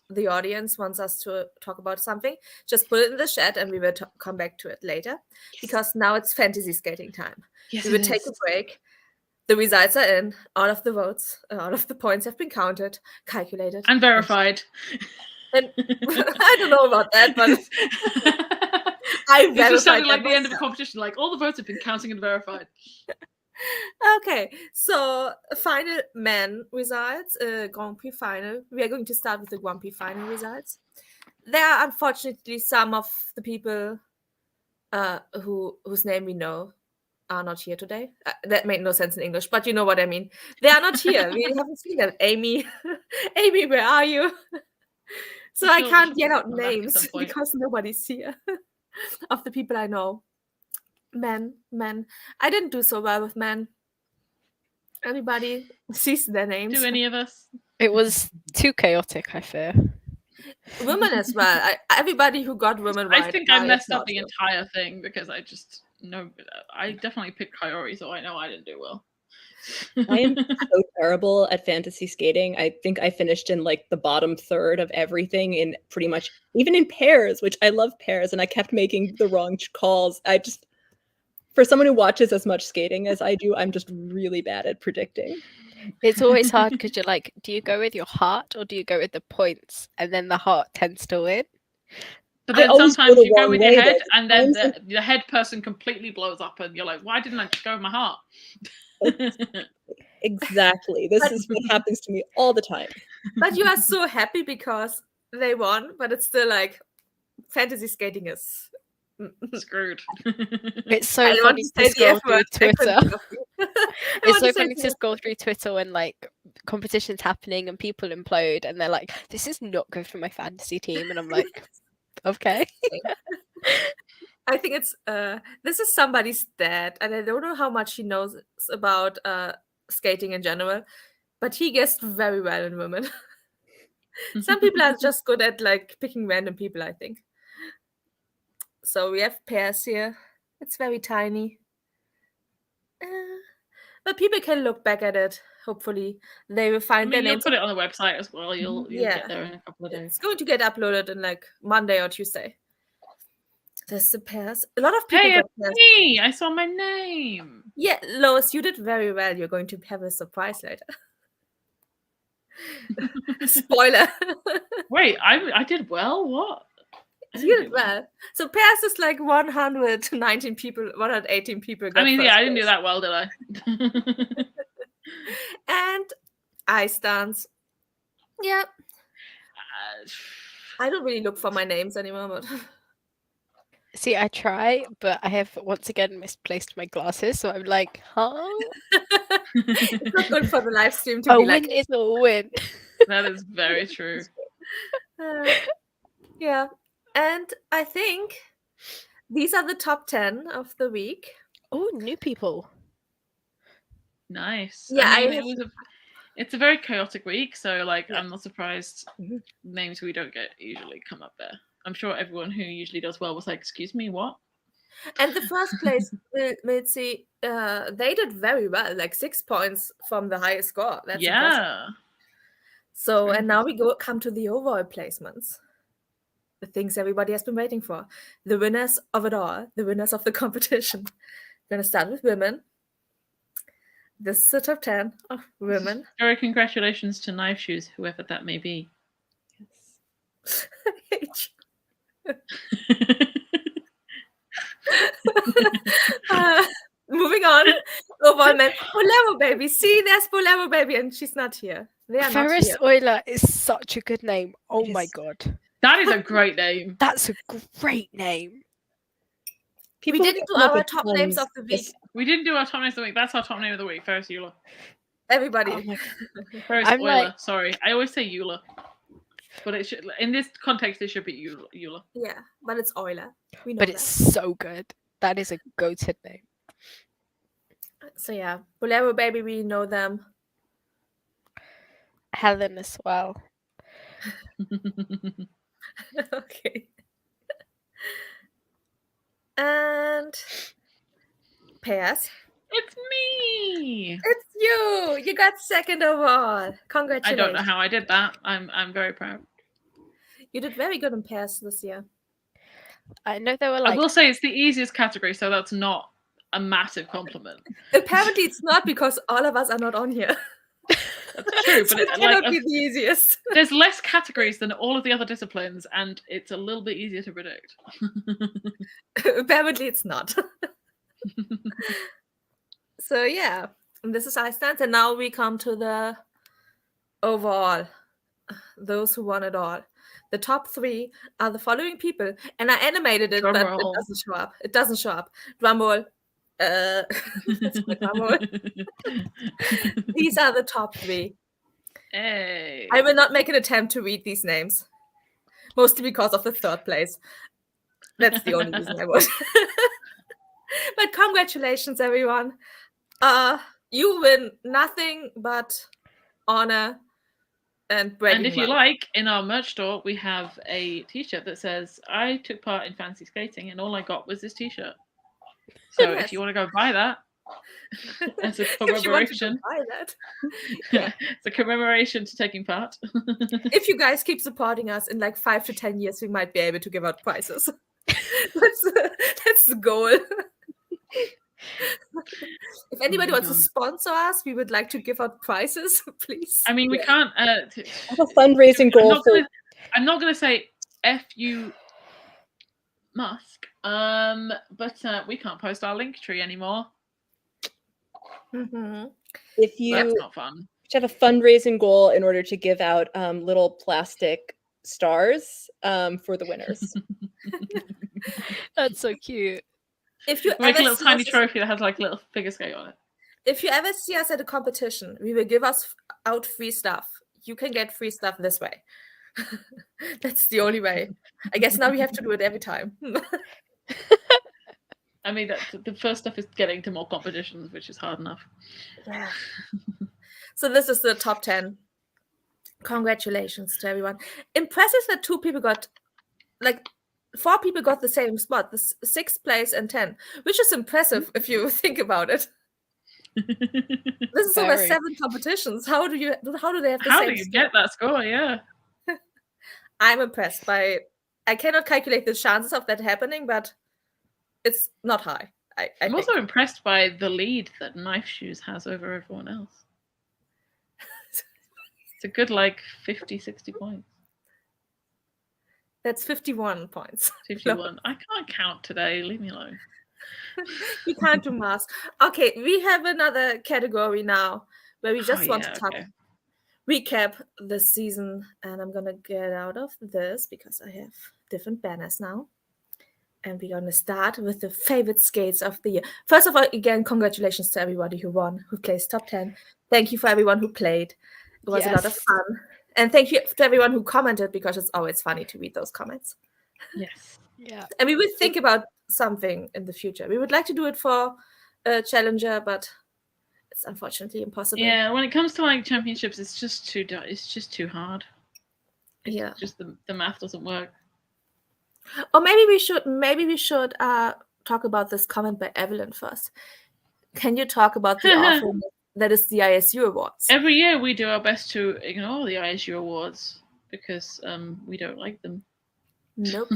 the audience wants us to talk about something, just put it in the chat and we will come back to it later. Because now it's fantasy skating time. Yes, we will take a break. The results are in. All of the votes, all of the points have been counted, calculated, and verified. And I don't know about that, but I It just sounded like verified the end of a myself. competition. Like all the votes have been counting and verified. Okay, so final men results, Grand Prix final. We are going to start with the Grand Prix final results. There are unfortunately some of the people whose name we know are not here today. That made no sense in English, but you know what I mean. They are not here. We haven't seen them. Amy, Amy, where are you? So I can't yell out names because nobody's here of the people I know. Men. I didn't do so well with men. Anybody sees their names? Do any of us? It was too chaotic, I fear. Women as well. Everybody who got women right. I think I messed up the entire thing because I just know I definitely picked Kaori, so I know I didn't do well. I am so terrible at fantasy skating. I think I finished in like the bottom third of everything in pretty much, even in pairs, which I love pairs, and I kept making the wrong calls. For someone who watches as much skating as I do, I'm just really bad at predicting. It's always hard because you're like, do you go with your heart or do you go with the points? And then the heart tends to win. But then sometimes you go with your head, and then the head person completely blows up, and you're like, why didn't I just go with my heart? Exactly. This is what happens to me all the time. But you are so happy because they won, but it's still like fantasy skating is screwed. It's so funny to scroll through Twitter. It's so funny to scroll through Twitter when like competitions happening and people implode and they're like, this is not good for my fantasy team, and I'm like, okay. I think it's this is somebody's dad, and I don't know how much he knows about skating in general, but he guessed very well in women. Some people are just good at like picking random people, I think. So we have pairs here. It's very tiny. But people can look back at it. Hopefully, they will find their names. You'll put it on the website as well. You'll get there in a couple of days. It's going to get uploaded in like Monday or Tuesday. There's the pairs. A lot of people. Hey, me! I saw my name. Yeah, Lois, you did very well. You're going to have a surprise later. Spoiler. Wait, I did well. What? You did well. So pairs is like 119 people, 118 people. I mean, yeah, I didn't do that well, did I? And ice dance. Yeah. I don't really look for my names anymore, but see, I try, but I have once again misplaced my glasses, so I'm like, huh? It's not good for the live stream to a be win like is a win. That is very true. Yeah. And I think these are the top 10 of the week. Oh, new people. Nice. Yeah, I mean, it's a very chaotic week, so like I'm not surprised names we don't get usually come up there. I'm sure everyone who usually does well was like, excuse me, what? And the first place, Mitzi, they did very well, like 6 points from the highest score. That's impressive. So, and now we come to the overall placements. The things everybody has been waiting for. The winners of it all, the winners of the competition. We're going to start with women. This is the top 10 of women. Very congratulations to Knife Shoes, whoever that may be. Yes. I hate you. Moving on. Overall men. Bolero Baby. See, there's Bolero Baby, and she's not here. They are not Ferris here. Euler is such a good name. Oh It my is. god. That is a great name. That's a great name. We People didn't do come up our with top names of the week. puns. We didn't do our top names of the week. That's our top name of the week. Ferris Euler. Everybody. Oh my Ferris I'm Euler. like- Sorry, I always say Euler, but it should, in this context, it should be Euler. Yeah, but it's Euler. We know But that. it's so good. That is a goated name. So yeah, Bolero Baby, we know them. Helen as well. Okay. And pairs. It's me. It's you. You got second overall. I Congratulations. don't know how I did that. I'm very proud. You did very good in pairs this year. I know they were I like will say it's the easiest category, so that's not a massive compliment. Apparently, it's not because all of us are not on here. That's true, So but it it, cannot like, be the easiest. there's less categories than all of the other disciplines, and it's a little bit easier to predict. Apparently, it's not. So yeah, and this is Iceland, and now we come to the overall. Those who won it all. The top 3 are the following people, and I animated it, Drum but roll. it doesn't show up. It doesn't show up. Drum roll. That's my drum roll. These are the top 3. Hey. I will not make an attempt to read these names, mostly because of the 3rd place. That's the only reason I would. But congratulations, everyone. You win nothing but honor and bragging And if you rights. like, in our merch store, we have a T-shirt that says, "I took part in fancy skating, and all I got was this T-shirt." So Yes. if you want to go buy that, as a If you want to go commemoration, buy that. it's a commemoration to taking part. If you guys keep supporting us in like 5 to 10 years, we might be able to give out prizes. That's the goal. If anybody wants to God. sponsor us, we would like to give out prizes, please. I mean, we can't. I have a fundraising goal for. I'm not gonna say F you, Musk. But we can't post our link tree anymore. Mhm. If you That's not fun. have a fundraising goal in order to give out little plastic stars for the winners. that's so cute. If you Make a ever little see tiny us- trophy that has like a little figure skate on it. If you ever see us at a competition, we will give us out free stuff. You can get free stuff this way. That's the only way. I guess now we have to do it every time. I mean, the first step is getting to more competitions, which is hard enough. Yeah. So this is the top 10. Congratulations to everyone. Impressive that 2 people got, like, 4 people got the same spot, the 6th place and 10, which is impressive if you think about it. This is over Very. 7 competitions. How do they have the How same do you score? get that score? Yeah. I'm impressed by. I cannot calculate the chances of that happening, but it's not high. I'm I'm also impressed by the lead that Knife Shoes has over everyone else. It's a good, like, 50, 60 points. That's 51 points. 51. I can't count today. Leave me alone. We can't do math. Okay, we have another category now where we just want to talk, recap the season, and I'm gonna get out of this because I have different banners now. And we're gonna start with the favorite skates of the year. First of all, again, congratulations to everybody who won, who placed top 10. Thank you for everyone who played. It was a lot of Yes. fun. And thank you to everyone who commented, because it's always funny to read those comments. Yes. Yeah. And we would think about something in the future. We would like to do it for a challenger, but it's unfortunately impossible. Yeah, when it comes to like championships, it's just too hard. Yeah. Just the math doesn't work. Or maybe we should talk about this comment by Evelyn first. Can you talk about the offering that is the ISU Awards? Every year we do our best to ignore the ISU Awards because we don't like them. Nope.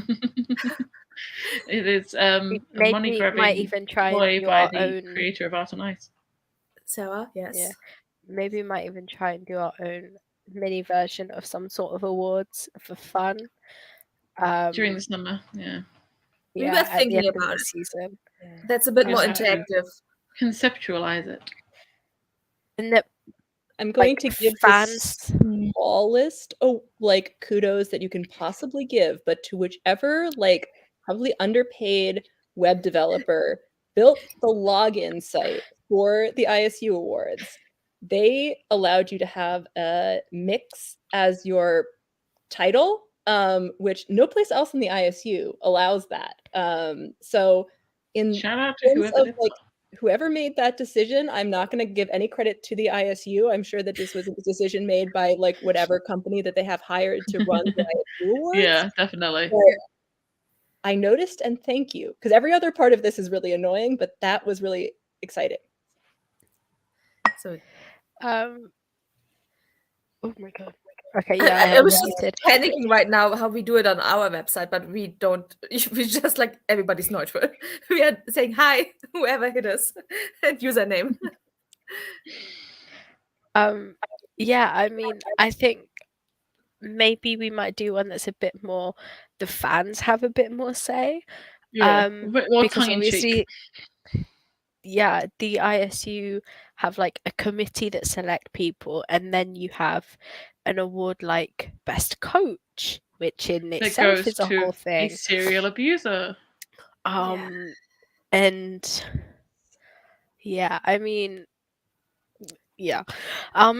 It is a Maybe money we grabbing might even try and ploy do by our the own. creator of Art and Ice. Sarah, yes. Yeah. Maybe we might even try and do our own mini version of some sort of awards for fun. During the summer, yeah. We yeah, were at the thinking end of about the it. season. That's a bit Yeah. more interactive. Conceptualize it. And that I'm going like to give fans. the smallest like kudos that you can possibly give, but to whichever like probably underpaid web developer built the login site for the ISU Awards. They allowed you to have a mix as your title, which no place else in the ISU allows that. So in Shout out to terms whoever of did like that. whoever made that decision, I'm not going to give any credit to the ISU. I'm sure that this was a decision made by like whatever company that they have hired to run the ISU Awards. Yeah, definitely. But I noticed and thank you, because every other part of this is really annoying, but that was really exciting. So Oh my god. Okay, yeah, I was just unmuted. panicking right now how we do it on our website, but we don't. We just like everybody's neutral. We are saying hi, whoever hit us, and username. Yeah, I mean, I think maybe we might do one that's a bit more. The fans have a bit more say. Yeah, a bit more Because tongue in cheek. obviously, yeah, the ISU have like a committee that select people, and then you have an award like best coach, which in That itself goes is a to whole a thing. serial abuser. And yeah, I mean, yeah, I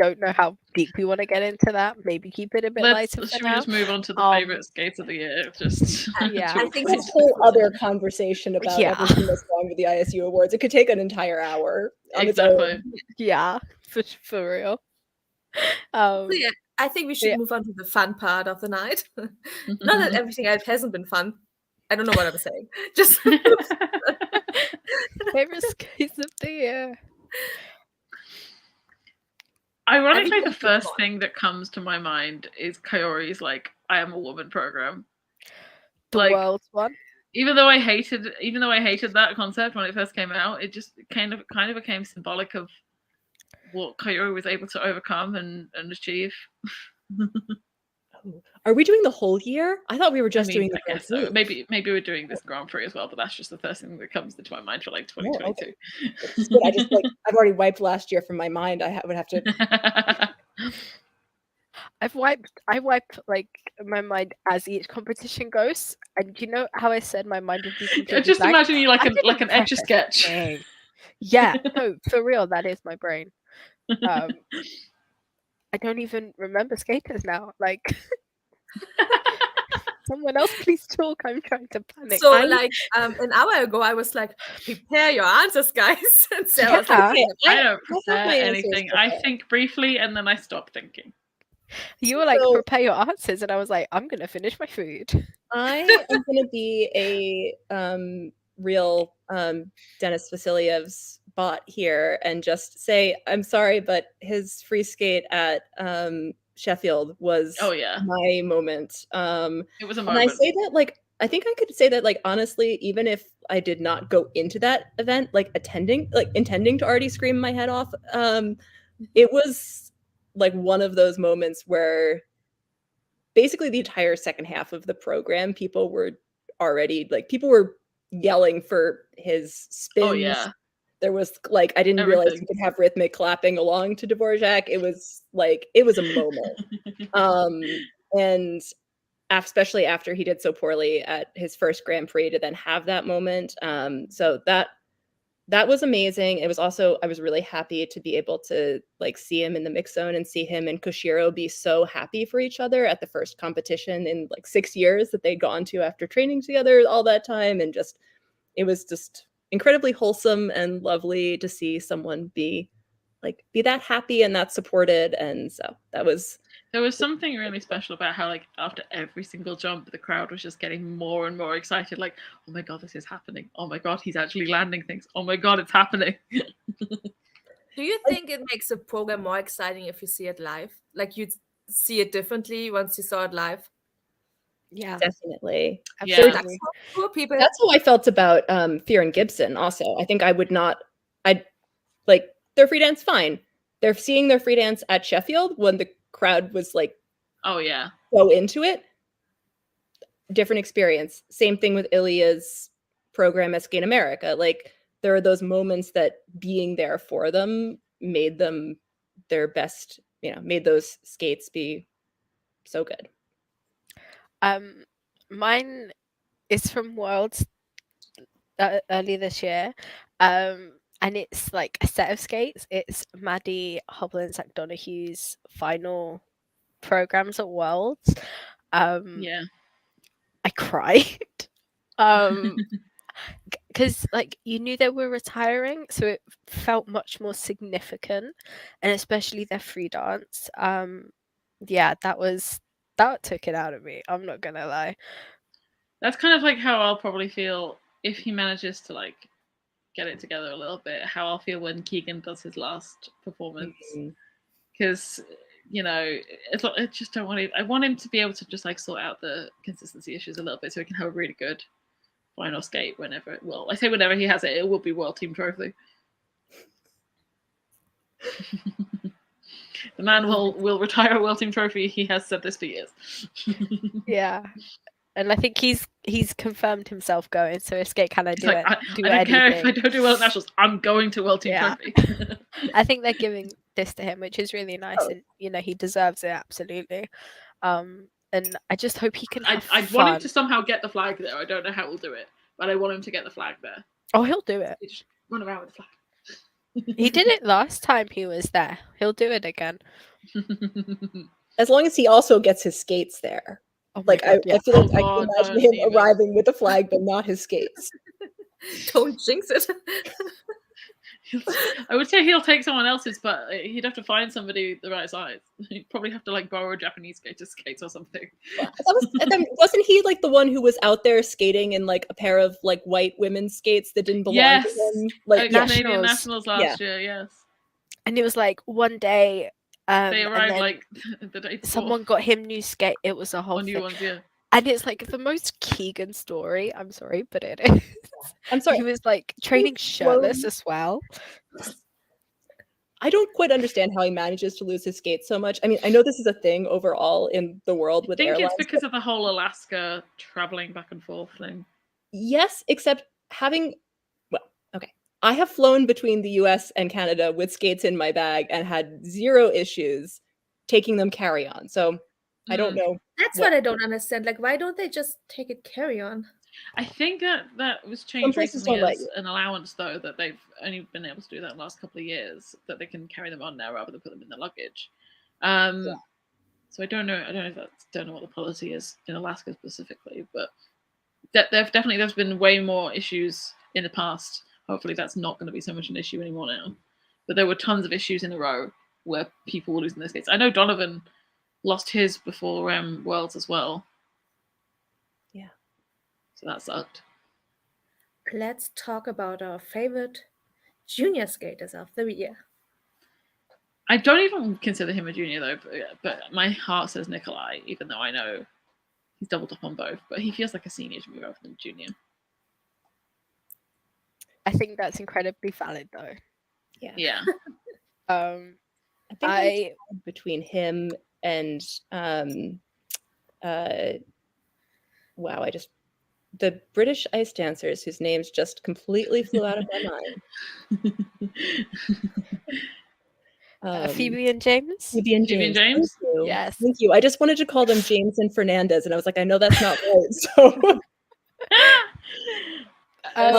don't know how deep we want to get into that. Maybe keep it a bit lighter for Should now. we just move on to the favorite skates of the year? Just Yeah. to I a think point. It's a whole other conversation about Yeah. everything that's wrong with the ISU Awards. It could take an entire hour on its own. Exactly. Yeah, for real. So yeah, I think we should yeah. move on to the fun part of the night. Not that everything else hasn't been fun. I don't know what I was saying. Just Favorite skates of the year. Ironically, the first thing that comes to my mind is Kaori's like "I am a woman" program. The Like, world's one. even though I hated that concept when it first came out, it just kind of became symbolic of what Kaori was able to overcome and achieve. Are we doing the whole year? I thought we were just doing the I guess Grand so. Prix. Maybe we're doing this Grand Prix as well, but that's just the first thing that comes into my mind for like 2022. It's good. I just like I've already wiped last year from my mind. I would have to. I wipe like my mind as each competition goes, and you know how I said my mind would be completely Just blank? imagine you like I didn't an prep etch a a sketch. thing. Yeah, no, for real, that is my brain. I don't even remember skaters now. Like, someone else please talk. I'm trying to panic. so like an hour ago, I was like, prepare your answers, guys. And Sarah was like, Yeah. Okay, I don't have prepare my answers. anything. Okay. I think briefly and then I stop thinking. You were like, So- prepare your answers, and I was like, I'm gonna finish my food. I am going to be a real Dennis Vasilyev's bot here and just say I'm sorry, but his free skate at Sheffield was Oh yeah, my moment. it was a And moment. I say that like I think I could say that like honestly, even if I did not go into that event like intending to already scream my head off, it was like one of those moments where basically the entire second half of the program, people were yelling for his spins. Oh yeah, There was like I didn't realize you could have rhythmic clapping along to Dvorak. It was a moment. And especially after he did so poorly at his first Grand Prix to then have that moment. So that was amazing. It was also I was really happy to be able to like see him in the mix zone and see him and Koshiro be so happy for each other at the first competition in like 6 years that they'd gone to after training together all that time, and just it was just incredibly wholesome and lovely to see someone be that happy and that supported. And so there was something really special about how like after every single jump the crowd was just getting more and more excited, like, oh my god, this is happening, oh my god, he's actually landing things, oh my god, it's happening. do you think it makes a program more exciting if you see it live? Like you'd see it differently once you saw it live? Yeah, definitely. Yeah. That's how poor people. That's how I felt about Fear and Gibson also. I think I'd like their free dance fine. They're seeing their free dance at Sheffield when the crowd was like Oh yeah, so into it. Different experience. Same thing with Ilya's program at Skate America. Like, there are those moments that being there for them made them their best, made those skates be so good. Mine is from Worlds earlier this year. And it's like a set of skates. It's Maddie Hoblins-McDonoghue's final programs at Worlds. Yeah. I cried. Because like you knew they were retiring, so it felt much more significant, and especially their free dance. Yeah, that took it out of me. I'm not gonna lie. That's kind of like how I'll probably feel if he manages to like get it together a little bit. How I'll feel when Keegan does his last performance, because I just don't want to. I want him to be able to just like sort out the consistency issues a little bit, so he can have a really good final skate whenever. Well, I say whenever he has it, it will be World Team Trophy. The man will retire a World Team Trophy. He has said this for years. Yeah. And I think he's confirmed himself going, so Skate can do like, it. I don't care if I don't do well at nationals. I'm going to World Team Trophy. I think they're giving this to him, which is really nice, and he deserves it absolutely. And I just hope he can. I want him to somehow get the flag there. I don't know how we'll do it, but I want him to get the flag there. Oh, he'll do it. Just run around with the flag. He did it last time he was there. He'll do it again. As long as he also gets his skates there. Oh like God, I feel like I can imagine him arriving with the flag, but not his skates. Don't jinx it. I would say he'll take someone else's, but he'd have to find somebody the right size. He'd probably have to like borrow a Japanese skater's skates or something. Wasn't he like the one who was out there skating in like a pair of like white women's skates that didn't belong to him? Like Canadian Nationals last year, yes. And it was like one day. They arrived like the day before. Someone got him new skate. It was a whole new thing. ones, yeah. And it's like the most Keegan story. I'm sorry, but it is. I'm sorry. He was like training shirtless as well. I don't quite understand how he manages to lose his skates so much. I mean, I know this is a thing overall in the world with airlines. I think it's because of the whole Alaska traveling back and forth thing. Yes, except I have flown between the US and Canada with skates in my bag and had zero issues taking them carry-on. So I don't know. That's what I don't understand. Like, why don't they just take it carry-on? I think that was changed recently as an allowance, though, that they've only been able to do that in the last couple of years, that they can carry them on now rather than put them in their luggage. So I don't know. I don't know what the policy is in Alaska specifically, but there's been way more issues in the past. Hopefully that's not going to be so much an issue anymore now. But there were tons of issues in a row where people were losing their skates. I know Donovan lost his before Worlds as well. Yeah. So that sucked. Let's talk about our favorite junior skaters of the year. I don't even consider him a junior though, but my heart says Nikolai, even though I know he's doubled up on both. But he feels like a senior to me rather than a junior. I think that's incredibly valid, though. Yeah. I think between him and the British ice dancers whose names just completely flew out of my mind. Phoebe and James. Phoebe and James. Thank you. Yes. Thank you. I just wanted to call them James and Fernandez, and I was like, I know that's not right. So.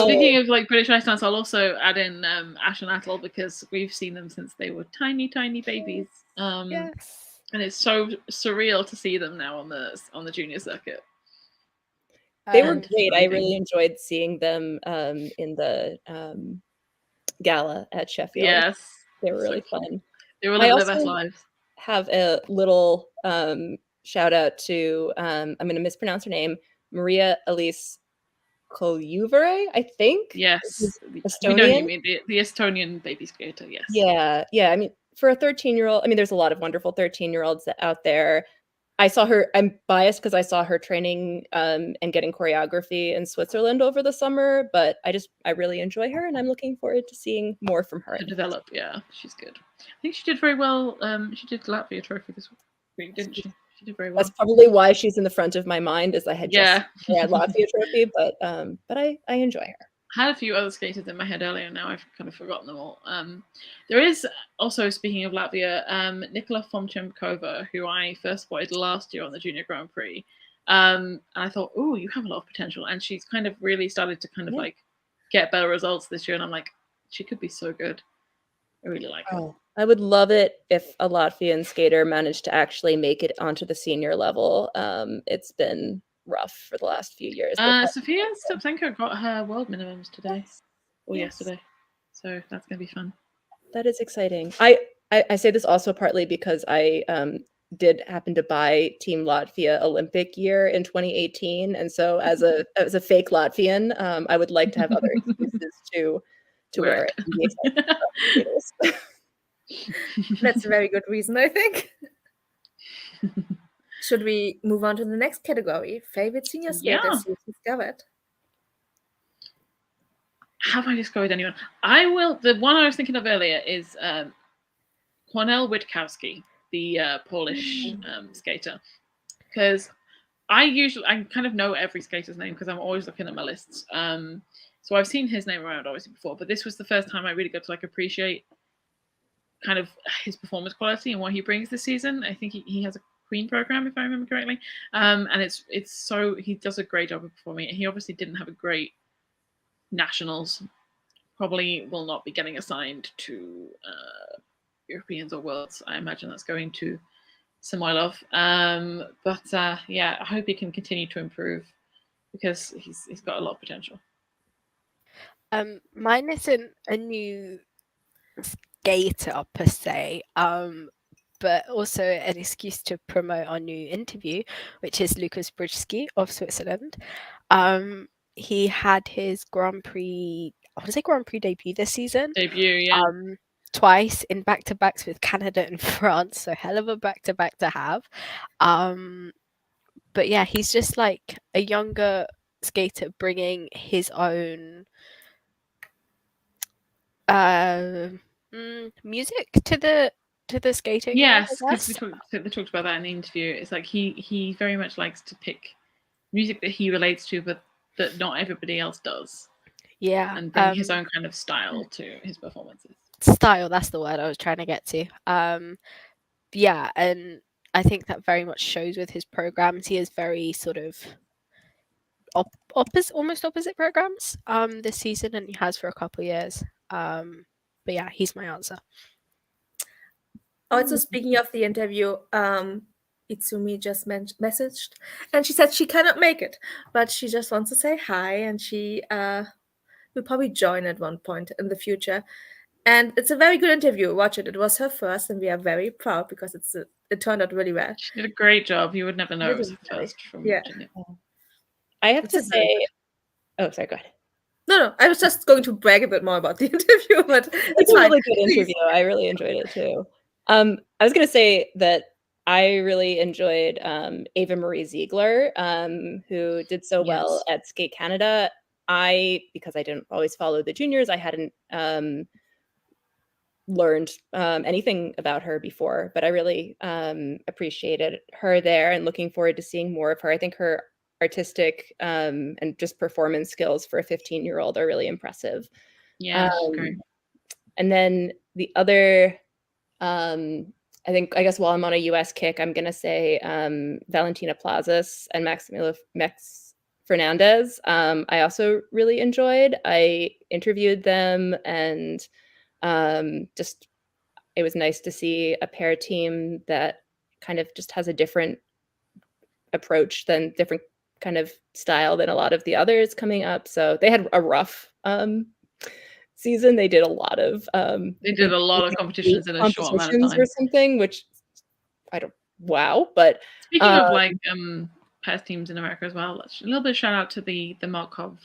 Speaking of like British ice dance, I'll also add in Ash and Atle because we've seen them since they were tiny babies. Yes. And it's so surreal to see them now on the junior circuit. They were great. I really enjoyed seeing them in the gala at Sheffield. Yes, they were really fun. They were living their best lives. Have a little shout out to I'm going to mispronounce her name, Maria Elise Kolyuvere, I think. Yes, Estonian. We know you mean the Estonian baby skater. Yes. Yeah. I mean, for a 13-year-old, I mean, there's a lot of wonderful 13-year-olds out there. I saw her. I'm biased because I saw her training and getting choreography in Switzerland over the summer. But I really enjoy her, and I'm looking forward to seeing more from her. To develop, yeah, she's good. I think she did very well. She did Latvia trophy this week, didn't she? She did very well. That's probably why she's in the front of my mind, as I had Yeah. just had Latvia trophy, but I enjoy her. I had a few other skaters in my head earlier, and now I've kind of forgotten them all. There is also, speaking of Latvia, Nikola Fomchenkova, who I first spotted last year on the Junior Grand Prix. And I thought, oh, you have a lot of potential. And she's kind of really started to kind of like get better results this year. And I'm like, she could be so good. I really like her. Oh, I would love it if a Latvian skater managed to actually make it onto the senior level. It's been rough for the last few years. Sofia Stepchenko got her world minimums today or yesterday, so that's gonna be fun. That is exciting. I say this also partly because I did happen to buy Team Latvia Olympic year in 2018, and so as a fake Latvian, I would like to have other excuses to wear it. That's a very good reason, I think. Should we move on to the next category? Favorite senior skaters you've discovered? Have I discovered anyone? I will. The one I was thinking of earlier is Kornel Witkowski, the Polish skater, because I kind of know every skater's name because I'm always looking at my lists. So I've seen his name around obviously before, but this was the first time I really got to like appreciate kind of his performance quality and what he brings this season. I think he has a Queen program, if I remember correctly, and it's so he does a great job of performing. He obviously didn't have a great nationals. Probably will not be getting assigned to Europeans or Worlds. I imagine that's going to Samoilov. But yeah, I hope he can continue to improve because he's got a lot of potential. Mine isn't a new skater per se, but also an excuse to promote our new interview, which is Lukas Brzezski of Switzerland. He had his Grand Prix debut this season. Twice in back-to-backs with Canada and France, so hell of a back-to-back to have. But yeah, he's just like a younger skater bringing his own music to the skating. Yes, because they talked about that in the interview. It's like he very much likes to pick music that he relates to, but that not everybody else does. Yeah, and bring his own kind of style to his performances. Style, that's the word I was trying to get to. Yeah, and I think that very much shows with his programs. He has very sort of almost opposite programs this season, and he has for a couple of years. But yeah, he's my answer. Also, speaking of the interview, Itsumi just messaged, and she said she cannot make it, but she just wants to say hi, and she will probably join at one point in the future. And it's a very good interview. Watch it. It was her first, and we are very proud because it turned out really well. She did a great job. You would never know it was her first from Virginia. I have to say... Oh, sorry, go ahead. No, I was just going to brag a bit more about the interview, but it's a really good interview. I really enjoyed it too. I was going to say that I really enjoyed Ava Marie Ziegler, who did so well at Skate Canada. Because I didn't always follow the juniors, I hadn't learned anything about her before, but I really appreciated her there and looking forward to seeing more of her. I think her artistic and just performance skills for a 15-year-old are really impressive. Yeah, great. And then the other, I guess while I'm on a US kick, I'm going to say Valentina Plazas and Max Fernandez. I also really enjoyed. I interviewed them, and it was nice to see a pair team that kind of just has a different approach different kind of style than a lot of the others coming up. So they had a rough season. They did a lot of competitions in a short amount of time or something, which wow. But speaking of like pairs teams in America as well, a little bit of shout out to the Markov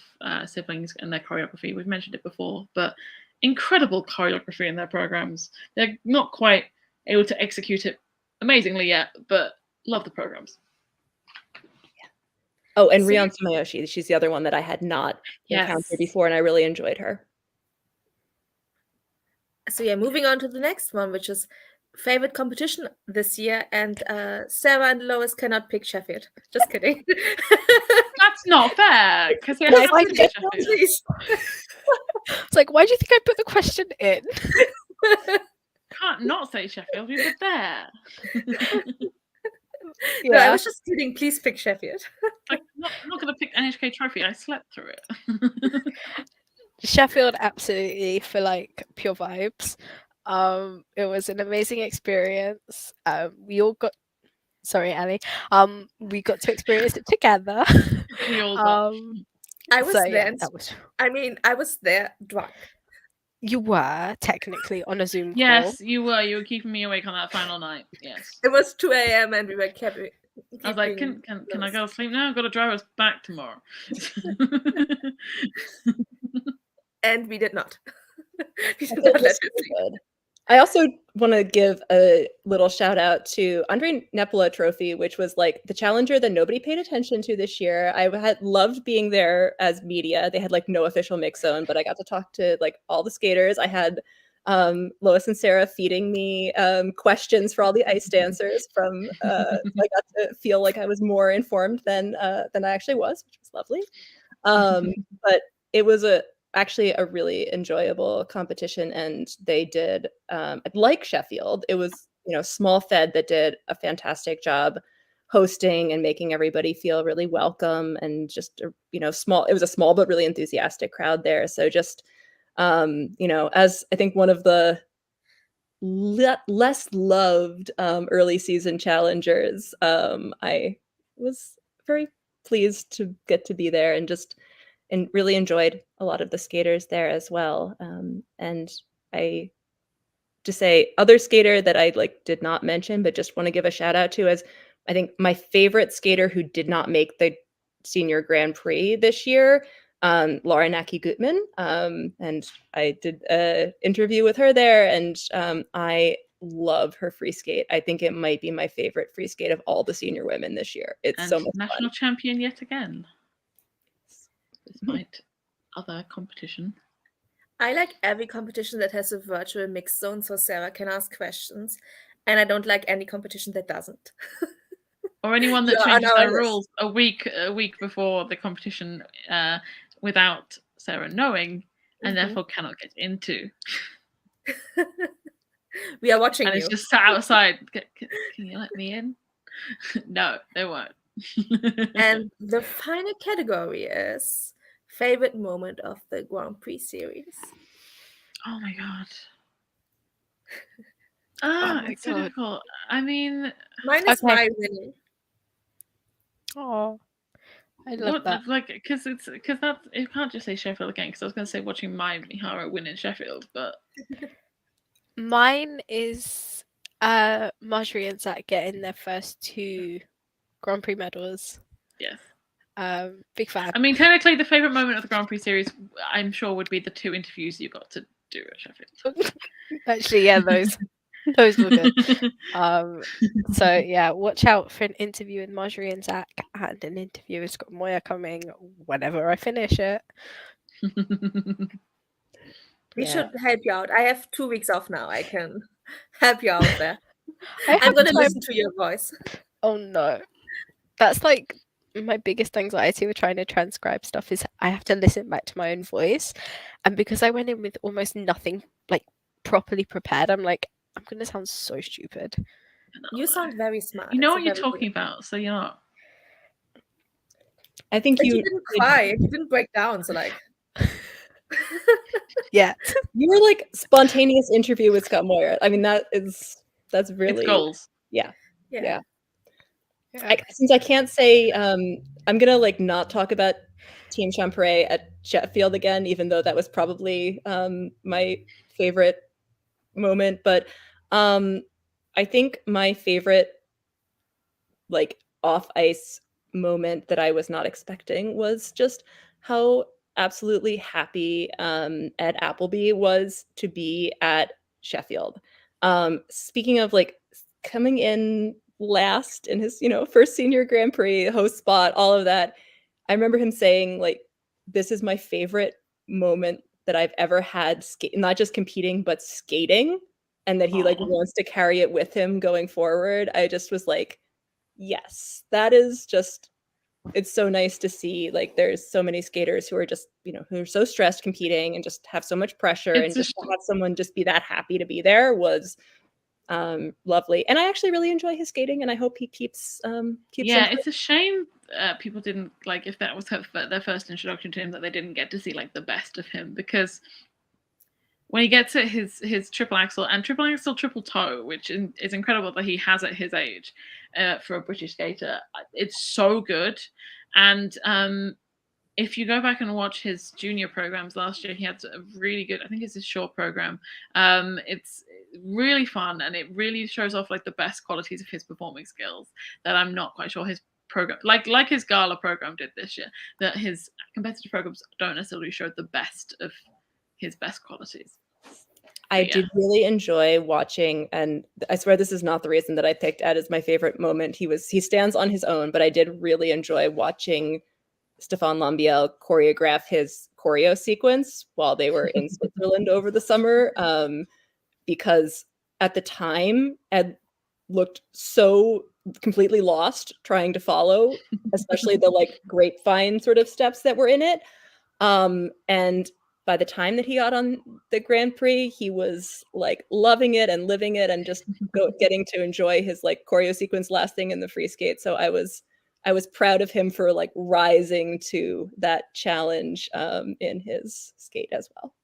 siblings and their choreography. We've mentioned it before, but incredible choreography in their programs. They're not quite able to execute it amazingly yet, but love the programs. Oh, and Rion Sumayoshi, she's the other one that I had not encountered before, and I really enjoyed her. So yeah, moving on to the next one, which is favorite competition this year, and Sarah and Lois cannot pick Sheffield. Just kidding. That's not fair because we No, have I to get Sheffield. Please. It's like, why do you think I put the question in? Can't not say Sheffield. We were there. No, I was just kidding. Please pick Sheffield. Like, I'm not going to pick NHK Trophy. I slept through it. Sheffield, absolutely, for like pure vibes. It was an amazing experience. We all got, sorry, Ali. We got to experience it together. We all got. I was so, there. yeah, and- that was. I mean, I was there drunk. You were technically on a Zoom call. Yes, you were. You were keeping me awake on that final night. Yes. It was 2 a.m. and we were keeping. I was like, can I go to sleep now? I've got to drive us back tomorrow. And we did not. We did It not was let so you sleep. good. I also want to give a little shout out to Andre Nepola Trophy, which was like the challenger that nobody paid attention to this year. I had loved being there as media. They had like no official mix zone, but I got to talk to like all the skaters. I had Lois and Sarah feeding me questions for all the ice dancers from so I got to feel like I was more informed than I actually was, which was lovely. But it was actually a really enjoyable competition, and they did like Sheffield. It was small fed that did a fantastic job hosting and making everybody feel really welcome, and just small. It was a small but really enthusiastic crowd there. So just as I think one of the less loved early season challengers, I was very pleased to get to be there and really enjoyed a lot of the skaters there as well. And I just say other skater that I did not mention, but just want to give a shout out to as I think my favorite skater who did not make the Senior Grand Prix this year, Laura Naki Gutman. And I did an interview with her there, and I love her free skate. I think it might be my favorite free skate of all the senior women this year. It's and so much national fun. champion yet again, despite other competition. I like every competition that has a virtual mix zone so Sarah can ask questions. And I don't like any competition that doesn't. Or anyone that You're on changes our their list. rules a week before the competition without Sarah knowing, and therefore cannot get into. We are watching And you. it's just sat outside. Can you let me in? No, they won't. And the final category is favorite moment of the Grand Prix series. Oh my god. my It's so God. difficult. I mean, Mine is Okay. my winning. Oh, I love that. because that you can't just say Sheffield again. Because I was going to say watching my Mihara win in Sheffield, but Mine is Marjorie and Zach getting their first 2 Grand Prix medals. yes. Big fan. I mean, technically, the favorite moment of the Grand Prix series, I'm sure, would be the 2 interviews you got to do at Sheffield. Actually, yeah, those were good. So yeah, watch out for an interview with Marjorie and Zach and an interview with Scott Moyer coming whenever I finish it. We Yeah. should help you out. I have 2 weeks off now. I can help you out there. I I'm have going to time- listen to your voice. Oh no, that's like my biggest anxiety with trying to transcribe stuff is I have to listen back to my own voice, and because I went in with almost nothing properly prepared, I'm like, I'm gonna sound so stupid. You sound very smart. You know It's what a you're very good- talking about, so you're not. I think But you you didn't cry. You didn't break down. So Yeah, your spontaneous interview with Scott Moyer. I mean, that's really It's goals. Yeah. yeah. Since I can't say, I'm gonna not talk about Team Champray at Sheffield again, even though that was probably my favorite moment. But I think my favorite off ice moment that I was not expecting was just how absolutely happy Ed Appleby was to be at Sheffield. Speaking of coming in last in his first Senior Grand Prix host spot, all of that, I remember him saying this is my favorite moment that I've ever had not just competing but skating. and that he like Aw. wants to carry it with him going forward. I just was like, yes, that is just, it's so nice to see. Like there's so many skaters who are just, who are so stressed competing and just have so much pressure, and just to have someone just be that happy to be there was lovely. And I actually really enjoy his skating, and I hope he keeps yeah, it's a shame people didn't, like, if that was their first introduction to him, that they didn't get to see like the best of him, because when he gets at his triple axel and triple toe, which is incredible that he has at his age for a British skater, it's so good. And if you go back and watch his junior programs last year, he had a really good, I think it's his short program. It's really fun, and it really shows off like the best qualities of his performing skills that I'm not quite sure his program, like his gala program did this year, that his competitive programs don't necessarily show the best of his best qualities. I did really enjoy watching, and I swear this is not the reason that I picked Ed as my favorite moment. He stands on his own, but I did really enjoy watching Stefan Lambiel choreograph his choreo sequence while they were in Switzerland over the summer, because at the time Ed looked so completely lost trying to follow, especially the like grapevine sort of steps that were in it. And by the time that he got on the Grand Prix, he was like loving it and living it, and just getting to enjoy his like choreo sequence last thing in the free skate. So I was proud of him for like rising to that challenge in his skate as well.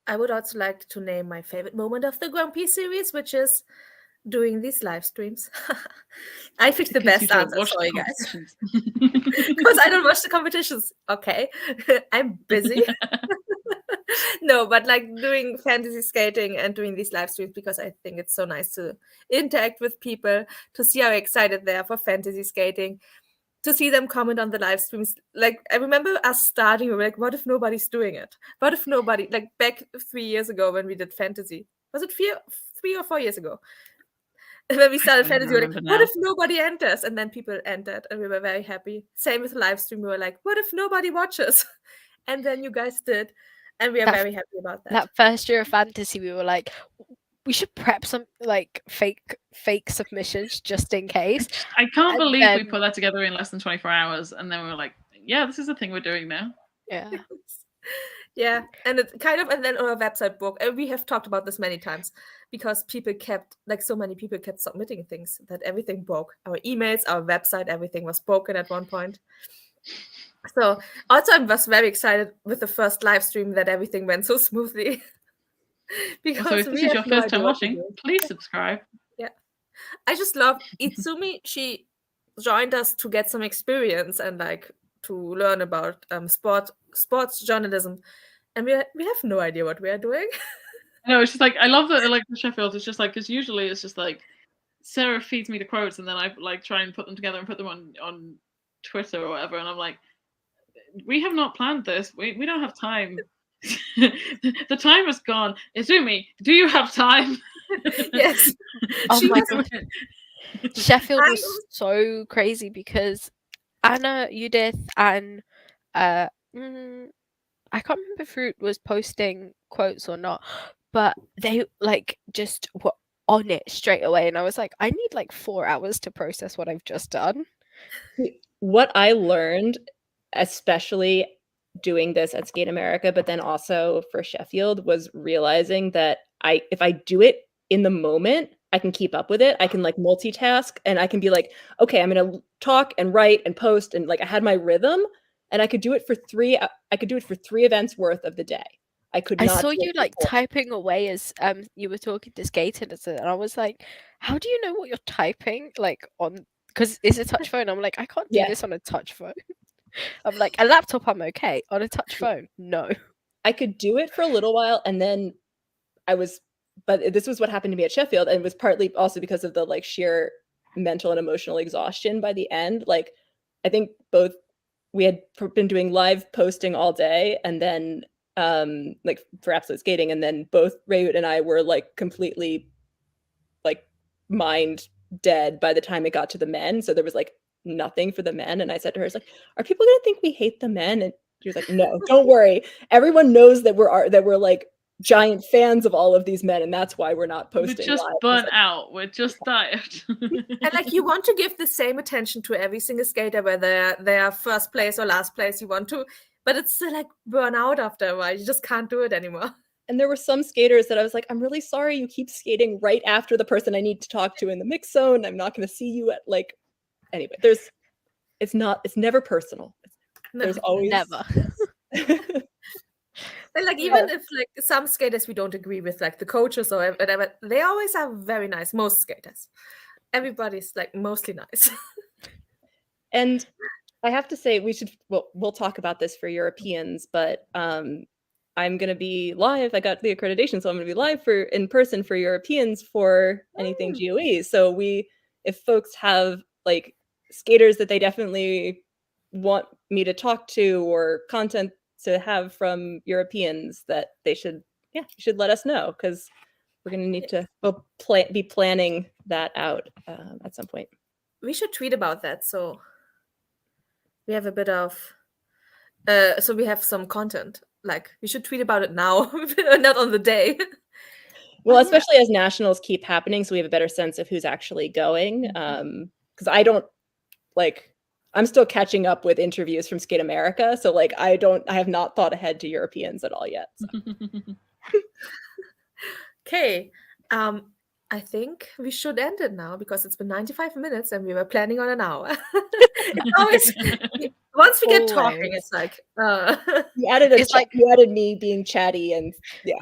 I would also like to name my favorite moment of the Grand Prix series, which is doing these live streams. I picked the best answer, sorry guys. Because I don't watch the competitions. Okay, I'm busy. No, but like doing fantasy skating and doing these live streams, because I think it's so nice to interact with people, to see how excited they are for fantasy skating, to see them comment on the live streams. Like I remember us starting, we were like, what if nobody's doing it? What if nobody, like back 3 years ago when we did fantasy, was it 3 or 4 years ago? When we started fantasy, we were like, what if nobody enters? And then people entered, and we were very happy. Same with live stream, we were like, what if nobody watches? And then you guys did, and we are very happy about that. That first year of fantasy, we were like, we should prep some like fake submissions just in case. I can't believe we put that together in less than 24 hours, and then we were like, yeah, this is the thing we're doing now. Yeah. Yeah, and it kind of, and then our website broke. And we have talked about this many times, because people kept, like so many people kept submitting things that everything broke. Our emails, our website, everything was broken at one point. So also I was very excited with the first live stream that everything went so smoothly. Because so if this is your first time watching, please subscribe. Yeah, I just love Itsumi. She joined us to get some experience and like to learn about sports journalism, and we have no idea what we are doing. No, it's just like, I love that, like the Sheffield, it's just like, because usually it's just like Sarah feeds me the quotes, and then I like try and put them together and put them on Twitter or whatever, and I'm like, we have not planned this. We don't have time. The time is gone. Izumi, do you have time? Yes. Oh my God. Sheffield was so crazy, because Anna, Judith, and I can't remember if Fruit was posting quotes or not, but they like just were on it straight away, and I was like, I need like 4 hours to process what I've just done. What I learned, especially doing this at Skate America, but then also for Sheffield, was realizing that if I do it in the moment, I can keep up with it. I can like multitask, and I can be like, okay, I'm gonna talk and write and post, and like I had my rhythm, and I could do it for 3 events worth of the day. I saw you like typing away as you were talking to skaters, and I was like, how do you know what you're typing like on, because it's a touch phone? I'm like, I can't do this on a touch phone. I'm like, a laptop I'm okay, on a touch phone no. I could do it for a little while, and then but this was what happened to me at Sheffield, and it was partly also because of the like sheer mental and emotional exhaustion by the end. Like I think both we had been doing live posting all day, and then like for Absolute Skating, and then both Rayut and I were like completely like mind dead by the time it got to the men. So there was like nothing for the men, and I said to her, "It's like, are people gonna think we hate the men?" And she was like, "No, don't worry. Everyone knows that we're like giant fans of all of these men, and that's why we're not We're posting just live. It's burnt like, out. We're just tired. And like you want to give the same attention to every single skater, whether they are first place or last place. You want to, but it's still like burn out after a while. You just can't do it anymore. and there were some skaters that I was like, I'm really sorry you keep skating right after the person I need to talk to in the mix zone. I'm not going to see you at like, anyway, it's never personal. No. There's always Never. And like even if like some skaters we don't agree with, like the coaches or whatever, they always are very nice. Most skaters, everybody's like mostly nice. And I have to say, we'll talk about this for Europeans, but I'm going to be live. I got the accreditation, so I'm going to be live in person for Europeans for Anything GOEs. So if folks have like skaters that they definitely want me to talk to or content to have from Europeans, that you should let us know, because we're going to need to be planning that out at some point. We should tweet about that, so we have a bit of so we have some content. Like we should tweet about it now, not on the day. Well, especially as nationals keep happening, so we have a better sense of who's actually going. Because I'm still catching up with interviews from Skate America, so like I have not thought ahead to Europeans at all yet. So. Okay, I think we should end it now because it's been 95 minutes and we were planning on an hour. It's always once we get talking, it's like you added me being chatty, and yeah,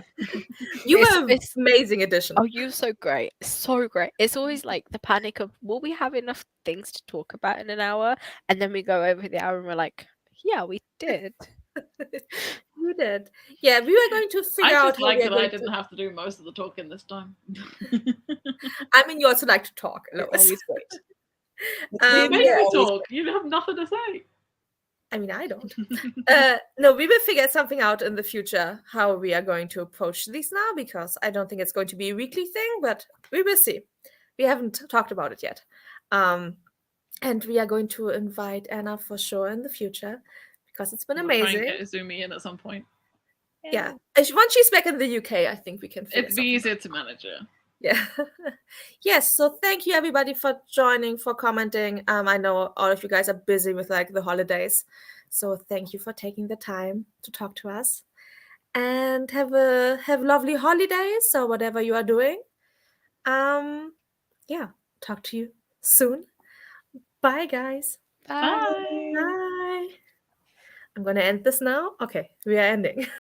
you were an amazing addition. Oh, you're so great, so great. It's always like the panic of, will we have enough things to talk about in an hour? And then we go over the hour and we're like, yeah, we did. You did. Yeah, we were going to figure out how like that I didn't have to do most of the talking this time. I mean, you also like to talk. You're always great. You make me talk. You have nothing to say. I mean, I don't. No, we will figure something out in the future how we are going to approach these now, because I don't think it's going to be a weekly thing, but we will see. We haven't talked about it yet. And we are going to invite Anna for sure in the future, because it's been amazing. Try and get Izumi in at some point. Yeah. Once she's back in the UK, I think we can figure It'd be easier to manage her. Yeah. Yes. So thank you everybody for joining, for commenting. I know all of you guys are busy with like the holidays, so thank you for taking the time to talk to us. And have lovely holidays or whatever you are doing. Yeah. Talk to you soon. Bye, guys. Bye. Bye. Bye. I'm gonna end this now. Okay, we are ending.